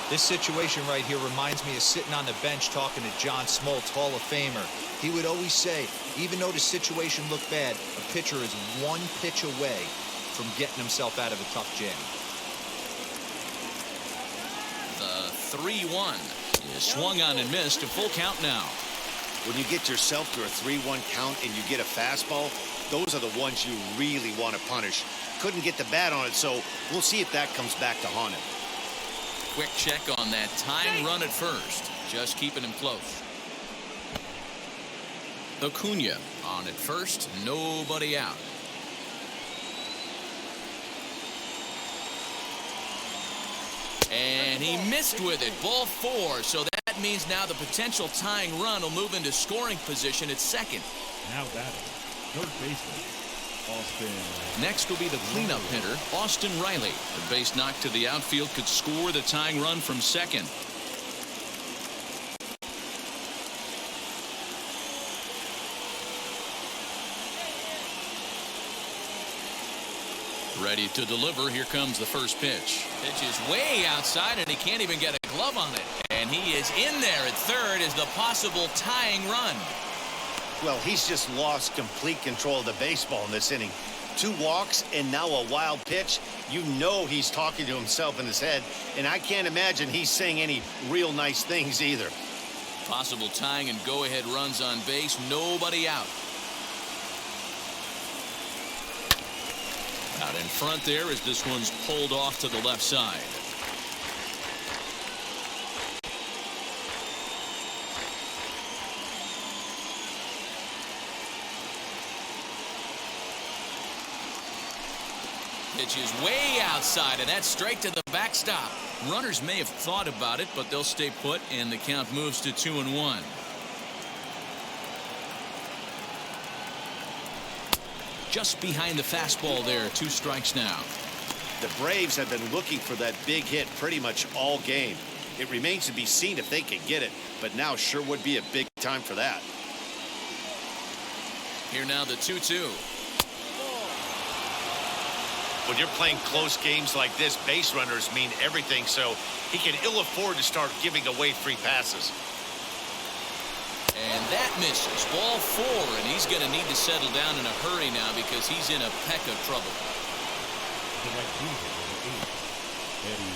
This situation right here reminds me of sitting on the bench talking to John Smoltz, Hall of Famer. He would always say, even though the situation looked bad, a pitcher is 1 pitch away from getting himself out of a tough jam. The 3-1 is swung on and missed. A full count now. When you get yourself to a 3-1 count and you get a fastball, those are the ones you really want to punish. Couldn't get the bat on it, so we'll see if that comes back to haunt him. Quick check on that tying run at first. Just keeping him close. Acuna on at first. Nobody out. And he missed with it. Ball 4. So that means now the potential tying run will move into scoring position at second. Now batting, third baseman, Austin. Next will be the cleanup hitter, Austin Riley. The base knock to the outfield could score the tying run from second. Ready to deliver. Here comes the first pitch. Pitch is way outside, and he can't even get a glove on it. And he is in there at third as the possible tying run. Well, he's just lost complete control of the baseball in this inning. 2 walks and now a wild pitch. You know he's talking to himself in his head, and I can't imagine he's saying any real nice things either. Possible tying and go-ahead runs on base. Nobody out. Out in front there as this one's pulled off to the left side. Pitch is way outside, and that's straight to the backstop. Runners may have thought about it, but they'll stay put, and the count moves to 2-1. Just behind the fastball there. 2 strikes now. The Braves have been looking for that big hit pretty much all game. It remains to be seen if they can get it, but now sure would be a big time for that. Here now the 2-2. When you're playing close games like this, base runners mean everything, so he can ill afford to start giving away free passes. And that misses. Ball 4, and he's going to need to settle down in a hurry now because he's in a peck of trouble. The right fielder, number 8, Eddie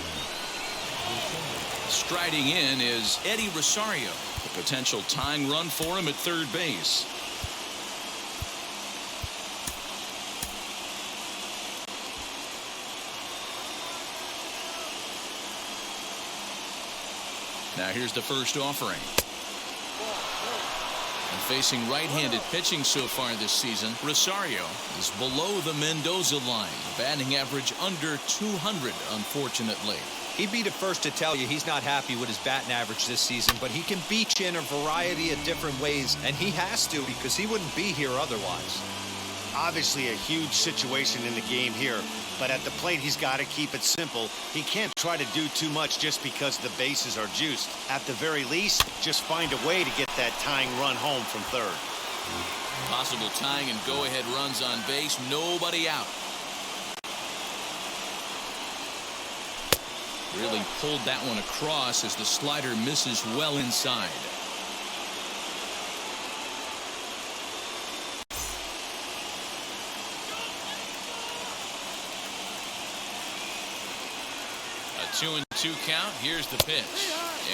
Rosario. Striding in is Eddie Rosario. A potential tying run for him at third base. Now here's the first offering. And facing right-handed pitching so far this season, Rosario is below the Mendoza line. Batting average under 200, unfortunately. He'd be the first to tell you he's not happy with his batting average this season, but he can beat you in a variety of different ways, and he has to because he wouldn't be here otherwise. Obviously a huge situation in the game here, but at the plate he's got to keep it simple. He can't try to do too much just because the bases are juiced. At the very least, just find a way to get that tying run home from third. Possible tying and go-ahead runs on base. Nobody out. Really pulled that one across as the slider misses well inside. A 2-2 count. Here's the pitch.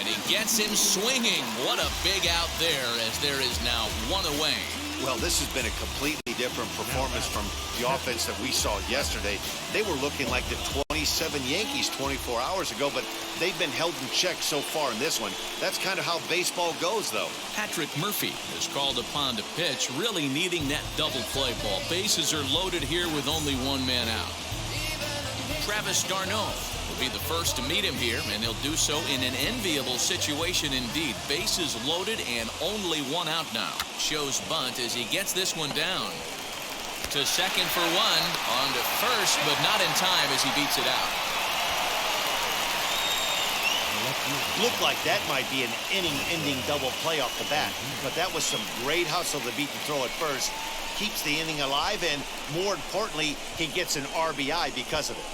And he gets him swinging. What a big out there as there is now 1 away. Well, this has been a completely different performance from the offense that we saw yesterday. They were looking like the 27 Yankees 24 hours ago, but they've been held in check so far in this one. That's kind of how baseball goes, though. Patrick Murphy is called upon to pitch, really needing that double play ball. Bases are loaded here with only 1 man out. Travis d'Arnaud will be the first to meet him here, and he'll do so in an enviable situation indeed. Bases loaded and only 1 out now. Shows bunt as he gets this one down. To second for 1. On to first, but not in time as he beats it out. Looked like that might be an inning-ending double play off the bat, but that was some great hustle to beat the throw at first. Keeps the inning alive, and more importantly, he gets an RBI because of it.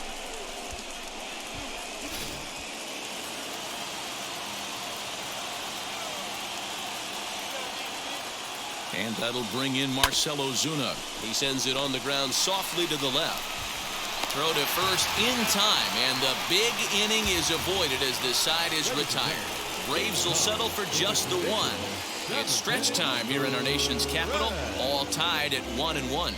And that'll bring in Marcell Ozuna. He sends it on the ground softly to the left. Throw to first in time, and the big inning is avoided as the side is retired. Braves will settle for just the 1. It's stretch time here in our nation's capital, all tied at 1-1.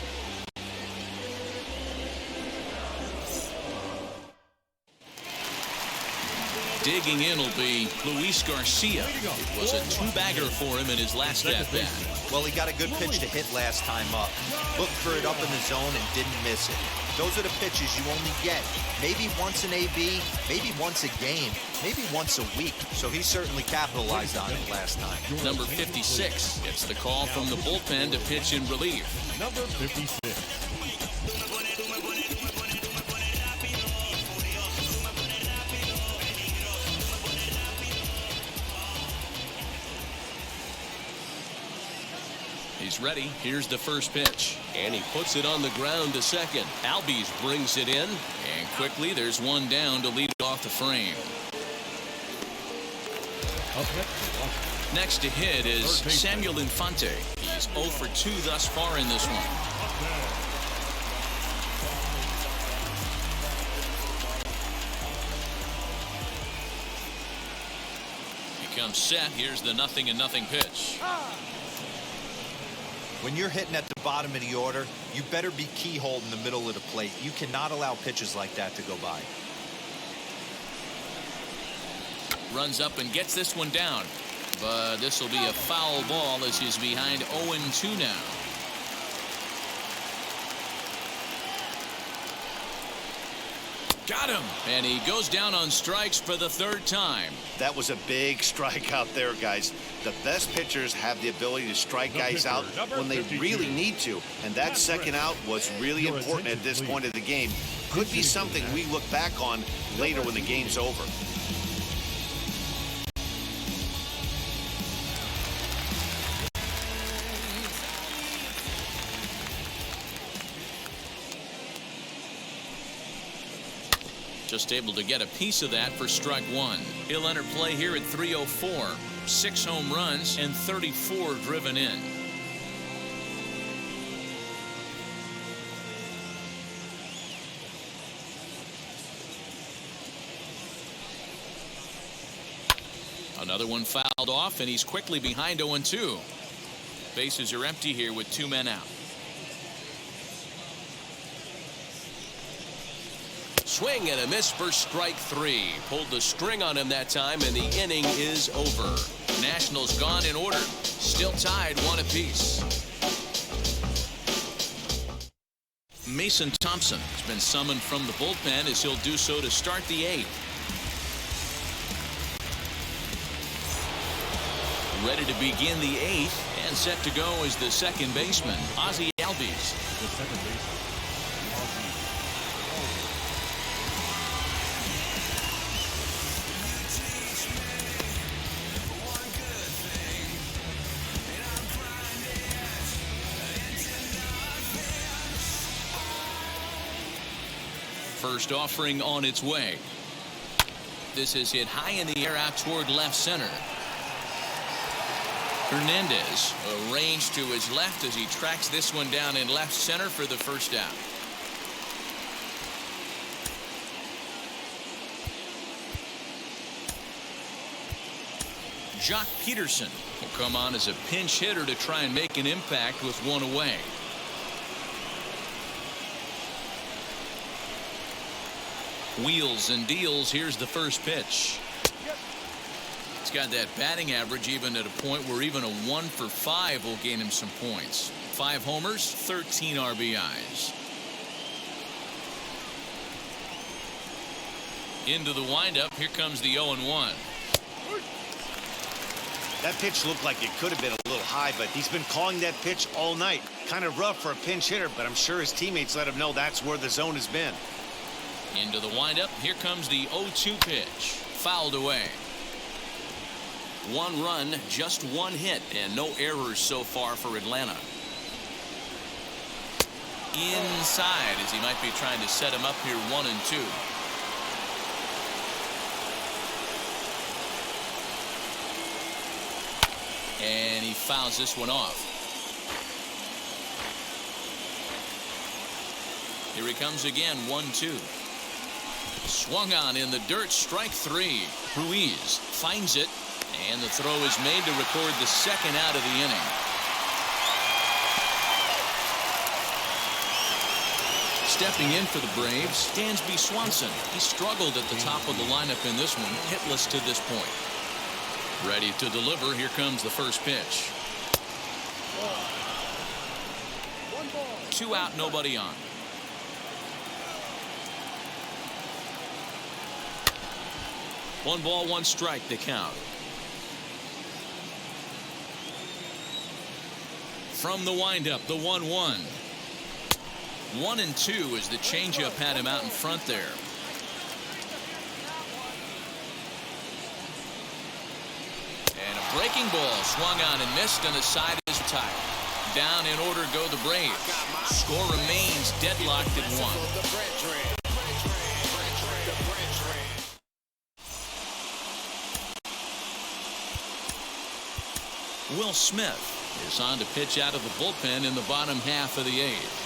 Digging in will be Luis Garcia. It was a 2-bagger for him in his last at-bat. Well, he got a good pitch to hit last time up. Looked for it up in the zone and didn't miss it. Those are the pitches you only get. Maybe once an AB, maybe once a game, maybe once a week. So he certainly capitalized on it last time. Number 56 gets the call from the bullpen to pitch in relief. Number 56. He's ready. Here's the first pitch. And he puts it on the ground to second. Albies brings it in. And quickly there's 1 down to lead it off the frame. Next to hit is Samuel Infante. He's 0 for 2 thus far in this one. He comes set. Here's the 0-0 pitch. When you're hitting at the bottom of the order, you better be keyhole in the middle of the plate. You cannot allow pitches like that to go by. Runs up and gets this one down. But this will be a foul ball as he's behind 0-2 now. Got him. And he goes down on strikes for the third time. That was a big strike out there, guys. The best pitchers have the ability to strike guys out when they really need to. And that second out was really important at this point of the game. Could be something we look back on later when the game's over. Just able to get a piece of that for strike one. He'll enter play here at 304. 6 home runs and 34 driven in. Another one fouled off, and he's quickly behind 0-2. Bases are empty here with 2 men out. Swing and a miss for strike 3. Pulled the string on him that time, and the inning is over. Nationals gone in order. Still tied 1 apiece. Mason Thompson has been summoned from the bullpen as he'll do so to start the 8th. Ready to begin the 8th and set to go is the second baseman, Ozzie Albies. The second baseman. First offering on its way. This is hit high in the air out toward left center. Hernandez arranged to his left as he tracks this one down in left center for the first out. Jock Peterson will come on as a pinch hitter to try and make an impact with 1 away. Wheels and deals. Here's the first pitch. He's got that batting average even at a point where even a 1 for 5 will gain him some points. 5 homers, 13 RBIs. Into the windup. Here comes the 0-1. That pitch looked like it could have been a little high, but he's been calling that pitch all night. Kind of rough for a pinch hitter, but I'm sure his teammates let him know that's where the zone has been. Into the windup. Here comes the 0-2 pitch. Fouled away. 1 run, just 1 hit, and no errors so far for Atlanta. Inside, as he might be trying to set him up here 1-2. And he fouls this one off. Here he comes again, 1-2. Swung on in the dirt, strike 3. Ruiz finds it, and the throw is made to record the second out of the inning. Stepping in for the Braves, Dansby Swanson. He struggled at the top of the lineup in this one, hitless to this point. Ready to deliver. Here comes the first pitch. 2 out, nobody on. One ball, 1 strike to count. From the windup, the 1-1. 1-2 as the changeup had him out in front there. And a breaking ball swung on and missed, and the side is tied. Down in order go the Braves. Score remains deadlocked at 1. Will Smith is on to pitch out of the bullpen in the bottom half of the 8th.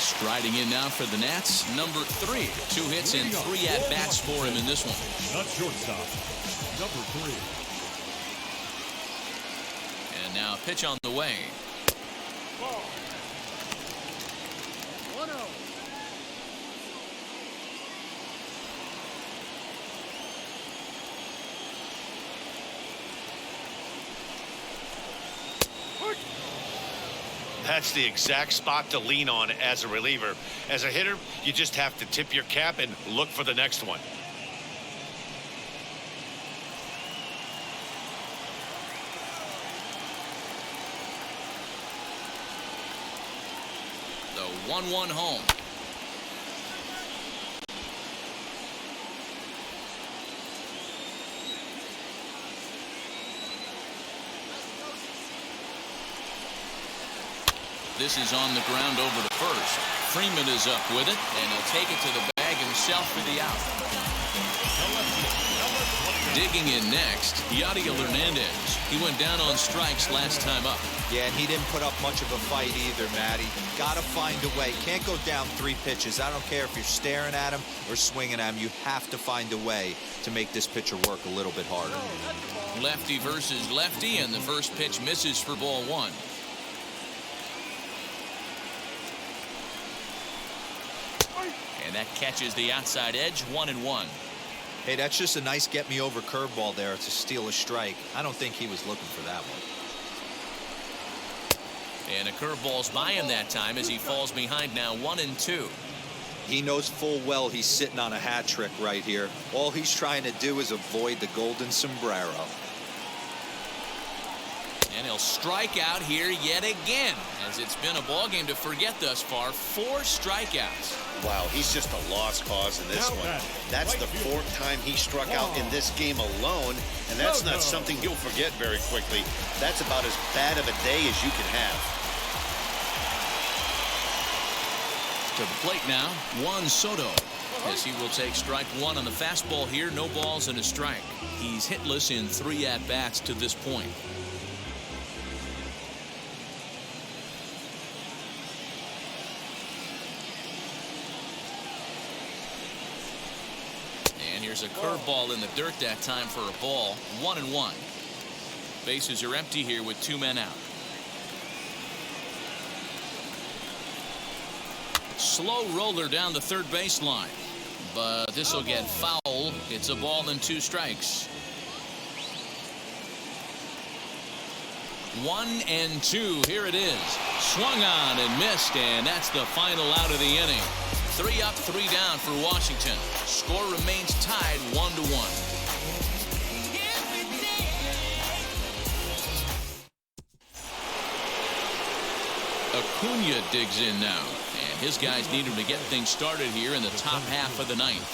Striding in now for the Nats, number 3. 2 hits and 3 at-bats for him in this one. Not shortstop, number 3. And now a pitch on the way. 1-0. That's the exact spot to lean on as a reliever. As a hitter, you just have to tip your cap and look for the next one. The 1-1 home. This is on the ground over to first. Freeman is up with it, and he'll take it to the bag himself for the out. Digging in next, Yadiel Hernandez. He went down on strikes last time up. Yeah, and he didn't put up much of a fight either, Matty. Got to find a way. Can't go down 3 pitches. I don't care if you're staring at him or swinging at him. You have to find a way to make this pitcher work a little bit harder. Lefty versus lefty, and the first pitch misses for ball 1. And that catches the outside edge, 1-1. Hey, that's just a nice get-me-over curveball there to steal a strike. I don't think he was looking for that one. And a curveball's by him that time as he falls behind now 1-2. He knows full well he's sitting on a hat trick right here. All he's trying to do is avoid the golden sombrero. And he'll strike out here yet again, as it's been a ball game to forget thus far. 4 strikeouts. Wow, he's just a lost cause in this one. That's the 4th time he struck out in this game alone, and that's not something you'll forget very quickly. That's about as bad of a day as you can have. To the plate now, Juan Soto, as he will take strike 1 on the fastball here. No balls and a strike. He's hitless in 3 at-bats to this point. Here's a curveball in the dirt that time for a ball. 1-1. Bases are empty here with 2 men out. Slow roller down the third baseline, but this will get foul. It's a ball and 2 strikes. 1-2. Here it is. Swung on and missed, and that's the final out of the inning. 3 up, 3 down for Washington. Score remains tied 1-1. Acuna digs in now, and his guys need him to get things started here in the top half of the 9th.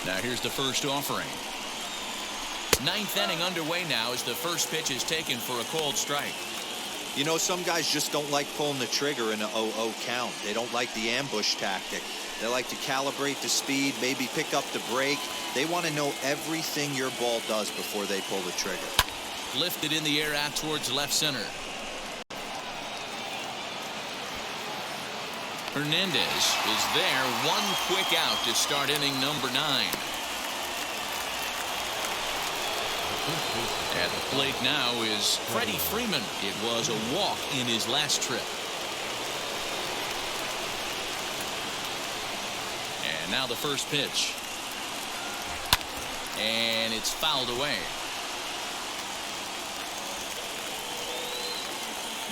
Now here's the first offering. 9th inning underway now as the first pitch is taken for a called strike. You know, some guys just don't like pulling the trigger in an 0-0 count. They don't like the ambush tactic. They like to calibrate the speed, maybe pick up the break. They want to know everything your ball does before they pull the trigger. Lifted in the air out towards left center. Hernandez is there. 1 quick out to start inning number 9. At the plate now is Freddy Freeman. It was a walk in his last trip. And now the first pitch. And it's fouled away.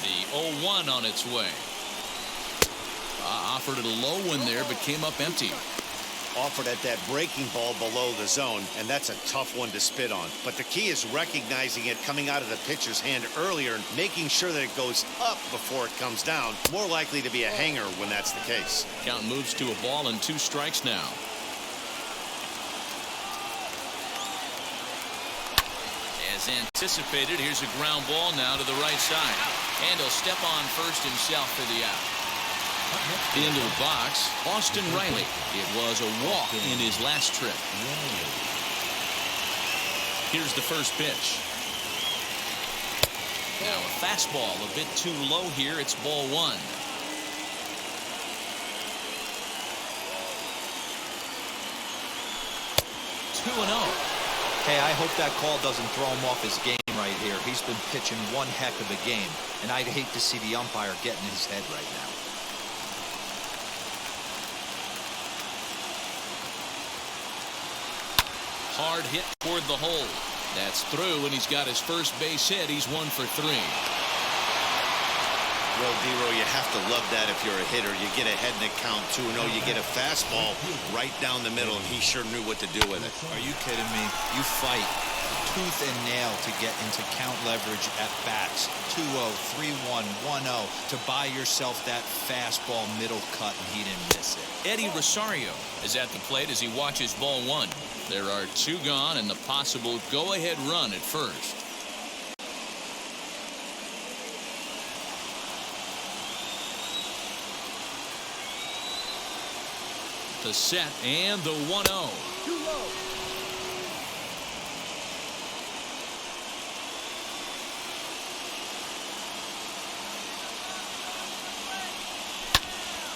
The 0-1 on its way. Offered it a low one there, but came up empty. Offered at that breaking ball below the zone, and that's a tough one to spit on. But the key is recognizing it coming out of the pitcher's hand earlier and making sure that it goes up before it comes down. More likely to be a hanger when that's the case. Count moves to a ball and 2 strikes now. As anticipated, here's a ground ball now to the right side. And he'll step on first himself for the out. Into the box, Austin Riley. It was a walk in his last trip. Here's the first pitch. Now a fastball a bit too low here. It's ball 1. Hey, I hope that call doesn't throw him off his game right here. He's been pitching one heck of a game, and I'd hate to see the umpire get in his head right now. hard hit toward the hole. That's through, and he's got his first base hit. He's 1 for 3. Well, D-Row, you have to love that if you're a hitter. You get ahead in the count 2-0. You get a fastball right down the middle, and he sure knew what to do with it. Are you kidding me? You fight tooth and nail to get into count leverage at bats. 2-0, 3-1, 1-0 to buy yourself that fastball middle cut, and he didn't miss it. Eddie Rosario is at the plate as he watches ball 1. There are 2 gone and the possible go-ahead run at first. The set and the 1-0.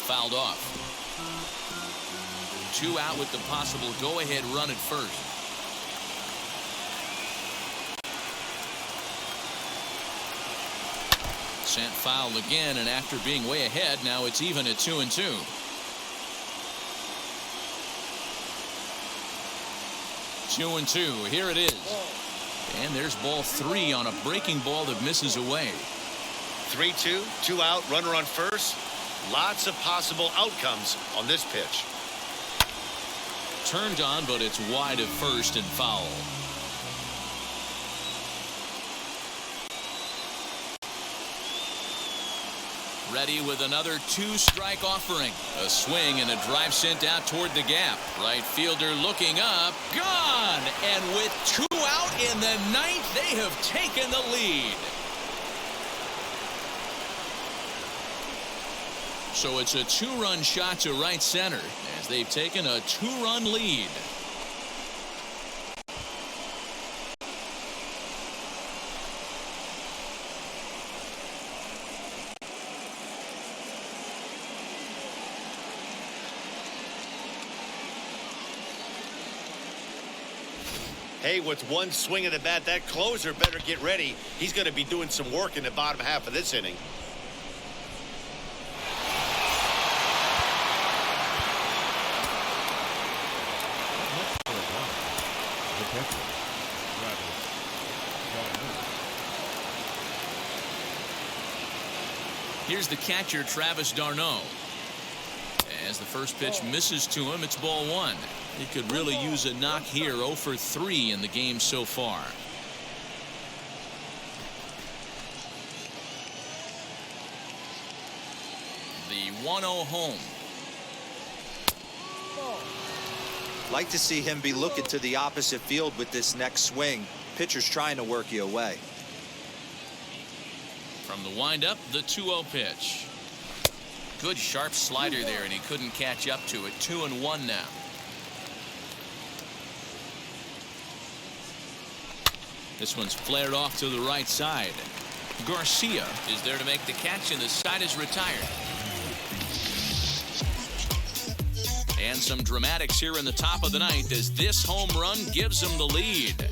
Fouled off. 2 out with the possible go-ahead run at first. Sent foul again, and after being way ahead, now it's even at 2-2. Two and 2. Here it is. And there's ball 3 on a breaking ball that misses away. 3-2, 2 out, runner on first. Lots of possible outcomes on this pitch. Turned on, but it's wide of first and foul. Ready with another 2-strike offering. A swing and a drive sent out toward the gap. Right fielder looking up. Gone! And with 2 out in the 9th, they have taken the lead. So it's a 2-run shot to right center as they've taken a 2-run lead. Hey, with 1 swing of the bat, that closer better get ready. He's going to be doing some work in the bottom half of this inning. Here's the catcher, Travis d'Arnaud. As the first pitch misses to him, it's ball 1. He could really use a knock here. 0 for 3 in the game so far. The 1-0 home. Like to see him be looking to the opposite field with this next swing. Pitcher's trying to work you away. From the windup, the 2-0 pitch. Good sharp slider there, and he couldn't catch up to it. 2-1 now. This one's flared off to the right side. Garcia is there to make the catch, and the side is retired. And some dramatics here in the top of the 9th as this home run gives them the lead.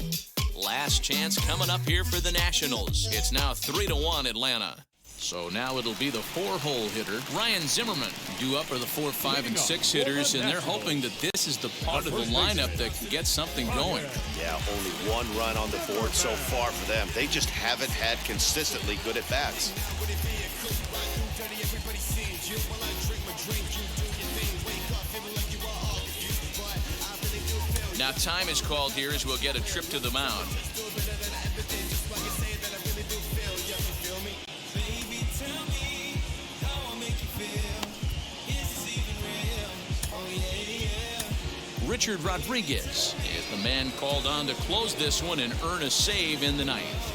Last chance coming up here for the Nationals. It's now 3-1 Atlanta. So now it'll be the 4-hole hitter, Ryan Zimmerman, due up are the 4, 5, and 6 hitters, and they're hoping that this is the part of the lineup that can get something going. Yeah, only 1 run on the board so far for them. They just haven't had consistently good at bats. Now time is called here as we'll get a trip to the mound. Richard Rodriguez is the man called on to close this one and earn a save in the 9th.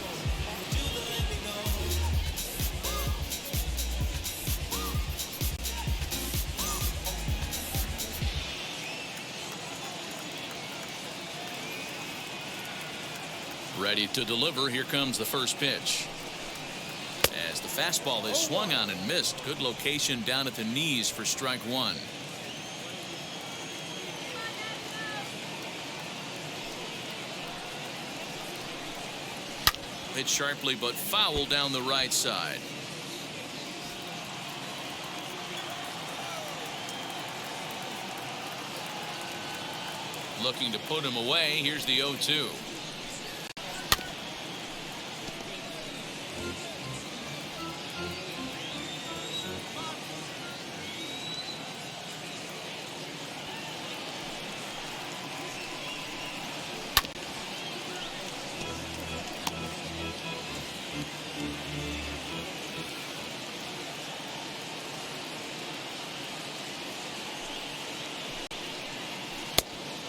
Ready to deliver. Here comes the first pitch. As the fastball is swung on and missed. Good location down at the knees for strike 1. Hit sharply but foul down the right side. looking to put him away. Here's the 0-2.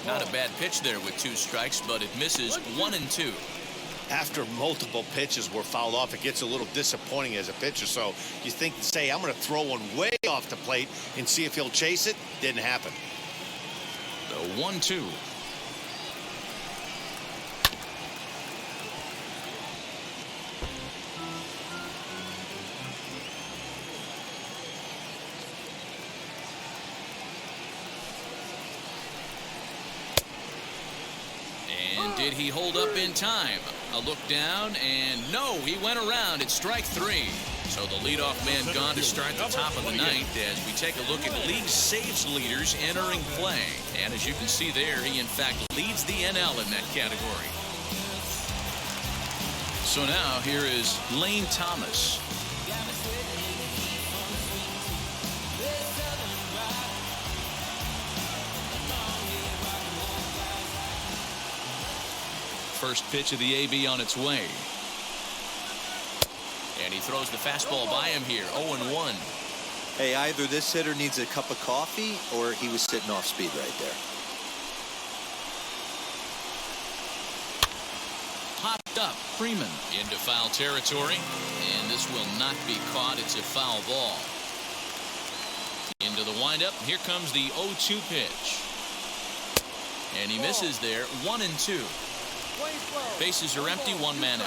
Not a bad pitch there with 2 strikes, but it misses 1-2. After multiple pitches were fouled off, it gets a little disappointing as a pitcher. So you think, say, I'm going to throw one way off the plate and see if he'll chase it. Didn't happen. The 1-2. Did he hold up in time? A look down, and no, he went around. It's strike 3. So the leadoff man gone to start the top of the 9th as we take a look at league saves leaders entering play. And as you can see there, he in fact leads the NL in that category. So now here is Lane Thomas. First pitch of the AB on its way. And he throws the fastball by him here. 0-1. Hey, either this hitter needs a cup of coffee or he was sitting off speed right there. Popped up. Freeman into foul territory. And this will not be caught. It's a foul ball. Into the windup. Here comes the 0-2 pitch. And he misses there. 1-2. Bases are empty, 1 man out.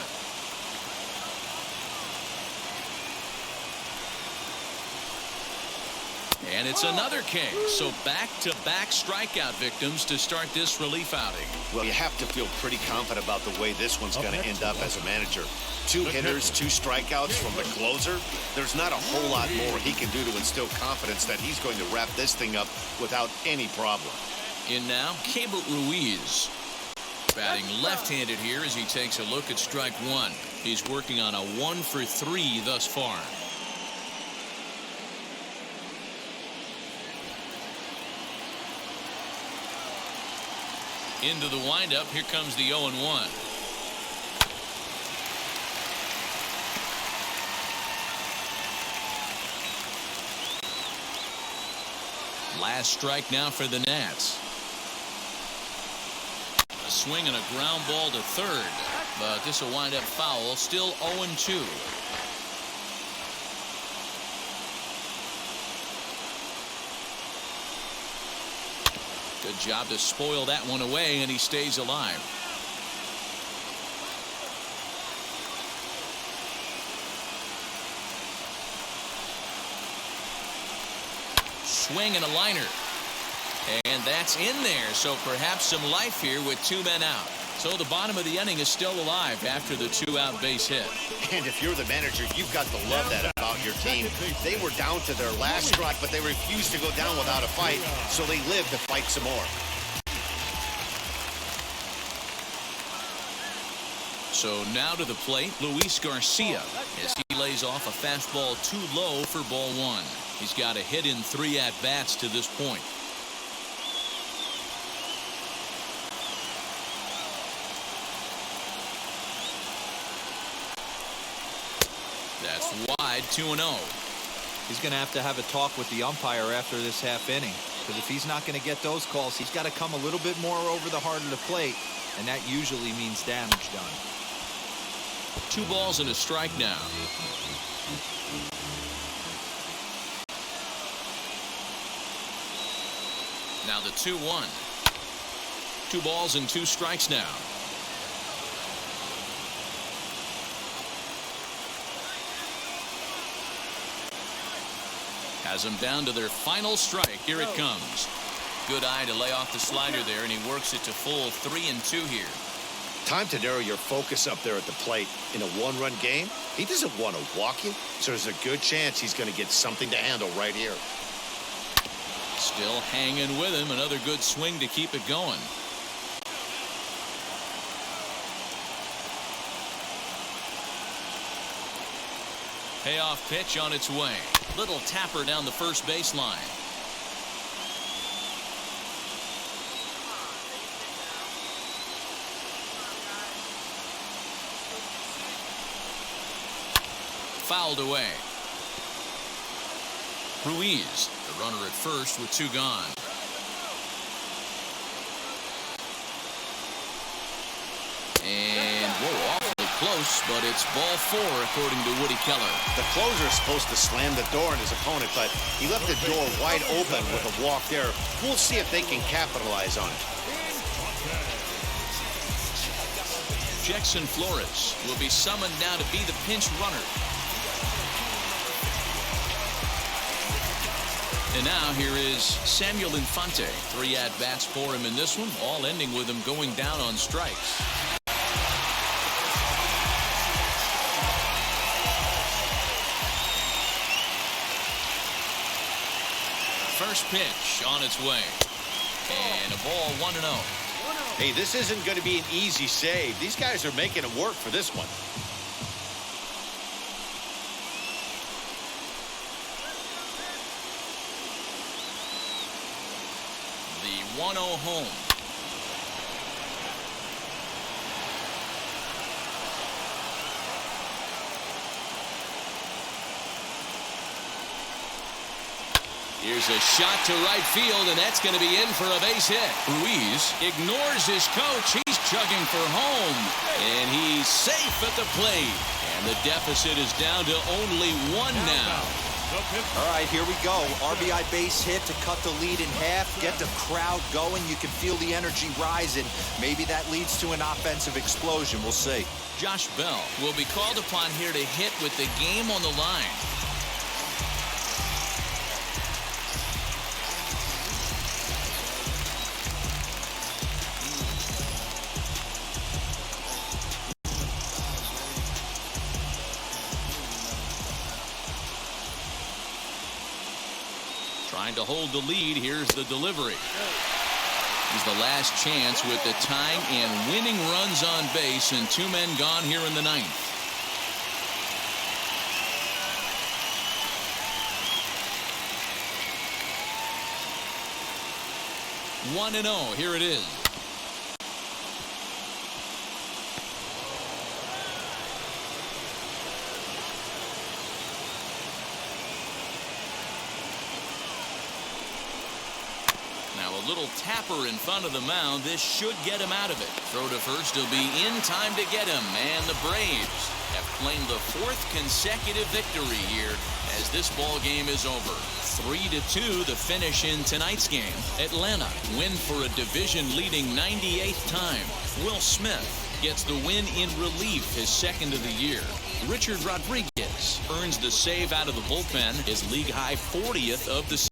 And it's another K. So back-to-back strikeout victims to start this relief outing. Well, you have to feel pretty confident about the way this one's going to end up as a manager. 2 hitters, 2 strikeouts from the closer. There's not a whole lot more he can do to instill confidence that he's going to wrap this thing up without any problem. In now, Keibert Ruiz. Batting left-handed here as he takes a look at strike 1. He's working on a 1-for-3 thus far. Into the windup. Here comes the 0-1. Last strike now for the Nats. A swing and a ground ball to third, but this will wind up foul. Still 0-2. Good job to spoil that one away, and he stays alive. Swing and a liner. And that's in there, so perhaps some life here with 2 men out. So the bottom of the inning is still alive after the 2-out base hit. And if you're the manager, you've got to love that about your team. They were down to their last strike, but they refused to go down without a fight, so they lived to fight some more. So now to the plate, Luis Garcia, as he lays off a fastball too low for ball 1. He's got a hit in 3 at-bats to this point. That's wide, 2-0. He's going to have a talk with the umpire after this half inning, because if he's not going to get those calls, he's got to come a little bit more over the heart of the plate, and that usually means damage done. 2 balls and a strike now. Now the 2-1. 2 balls and 2 strikes now. Has them down to their final strike. Here it comes. Good eye to lay off the slider there, and he works it to full 3-2 here. Time to narrow your focus up there at the plate. In a 1-run game, he doesn't want to walk you, so there's a good chance he's going to get something to handle right here. Still hanging with him. Another good swing to keep it going. Payoff pitch on its way. Little tapper down the first baseline. Fouled away. Ruiz, the runner at first with 2 gone. And whoa, awfully close, but it's ball 4 according to Woody Keller. The closer is supposed to slam the door on his opponent, but he left the door wide open with a walk there. We'll see if they can capitalize on it. Jackson Flores will be summoned now to be the pinch runner. And now here is Samuel Infante. 3 at-bats for him in this one, all ending with him going down on strikes. First pitch on its way. And a ball 1-0. Hey, this isn't going to be an easy save. These guys are making it work for this one. The 1-0 home. Here's a shot to right field, and that's going to be in for a base hit. Ruiz ignores his coach. He's chugging for home, and he's safe at the plate. And the deficit is down to only 1 now. All right, here we go. RBI base hit to cut the lead in half, get the crowd going. You can feel the energy rising. Maybe that leads to an offensive explosion. We'll see. Josh Bell will be called upon here to hit with the game on the line. Trying to hold the lead. Here's the delivery. He's the last chance with the tying and winning runs on base and 2 men gone here in the 9th. One and 0. Here it is. Little tapper in front of the mound. This should get him out of it. Throw to first. He'll be in time to get him. And the Braves have claimed the 4th consecutive victory here as this ball game is over. 3-2 the finish in tonight's game. Atlanta win for a division-leading 98th time. Will Smith gets the win in relief, his 2nd of the year. Richard Rodriguez earns the save out of the bullpen, his league-high 40th of the season.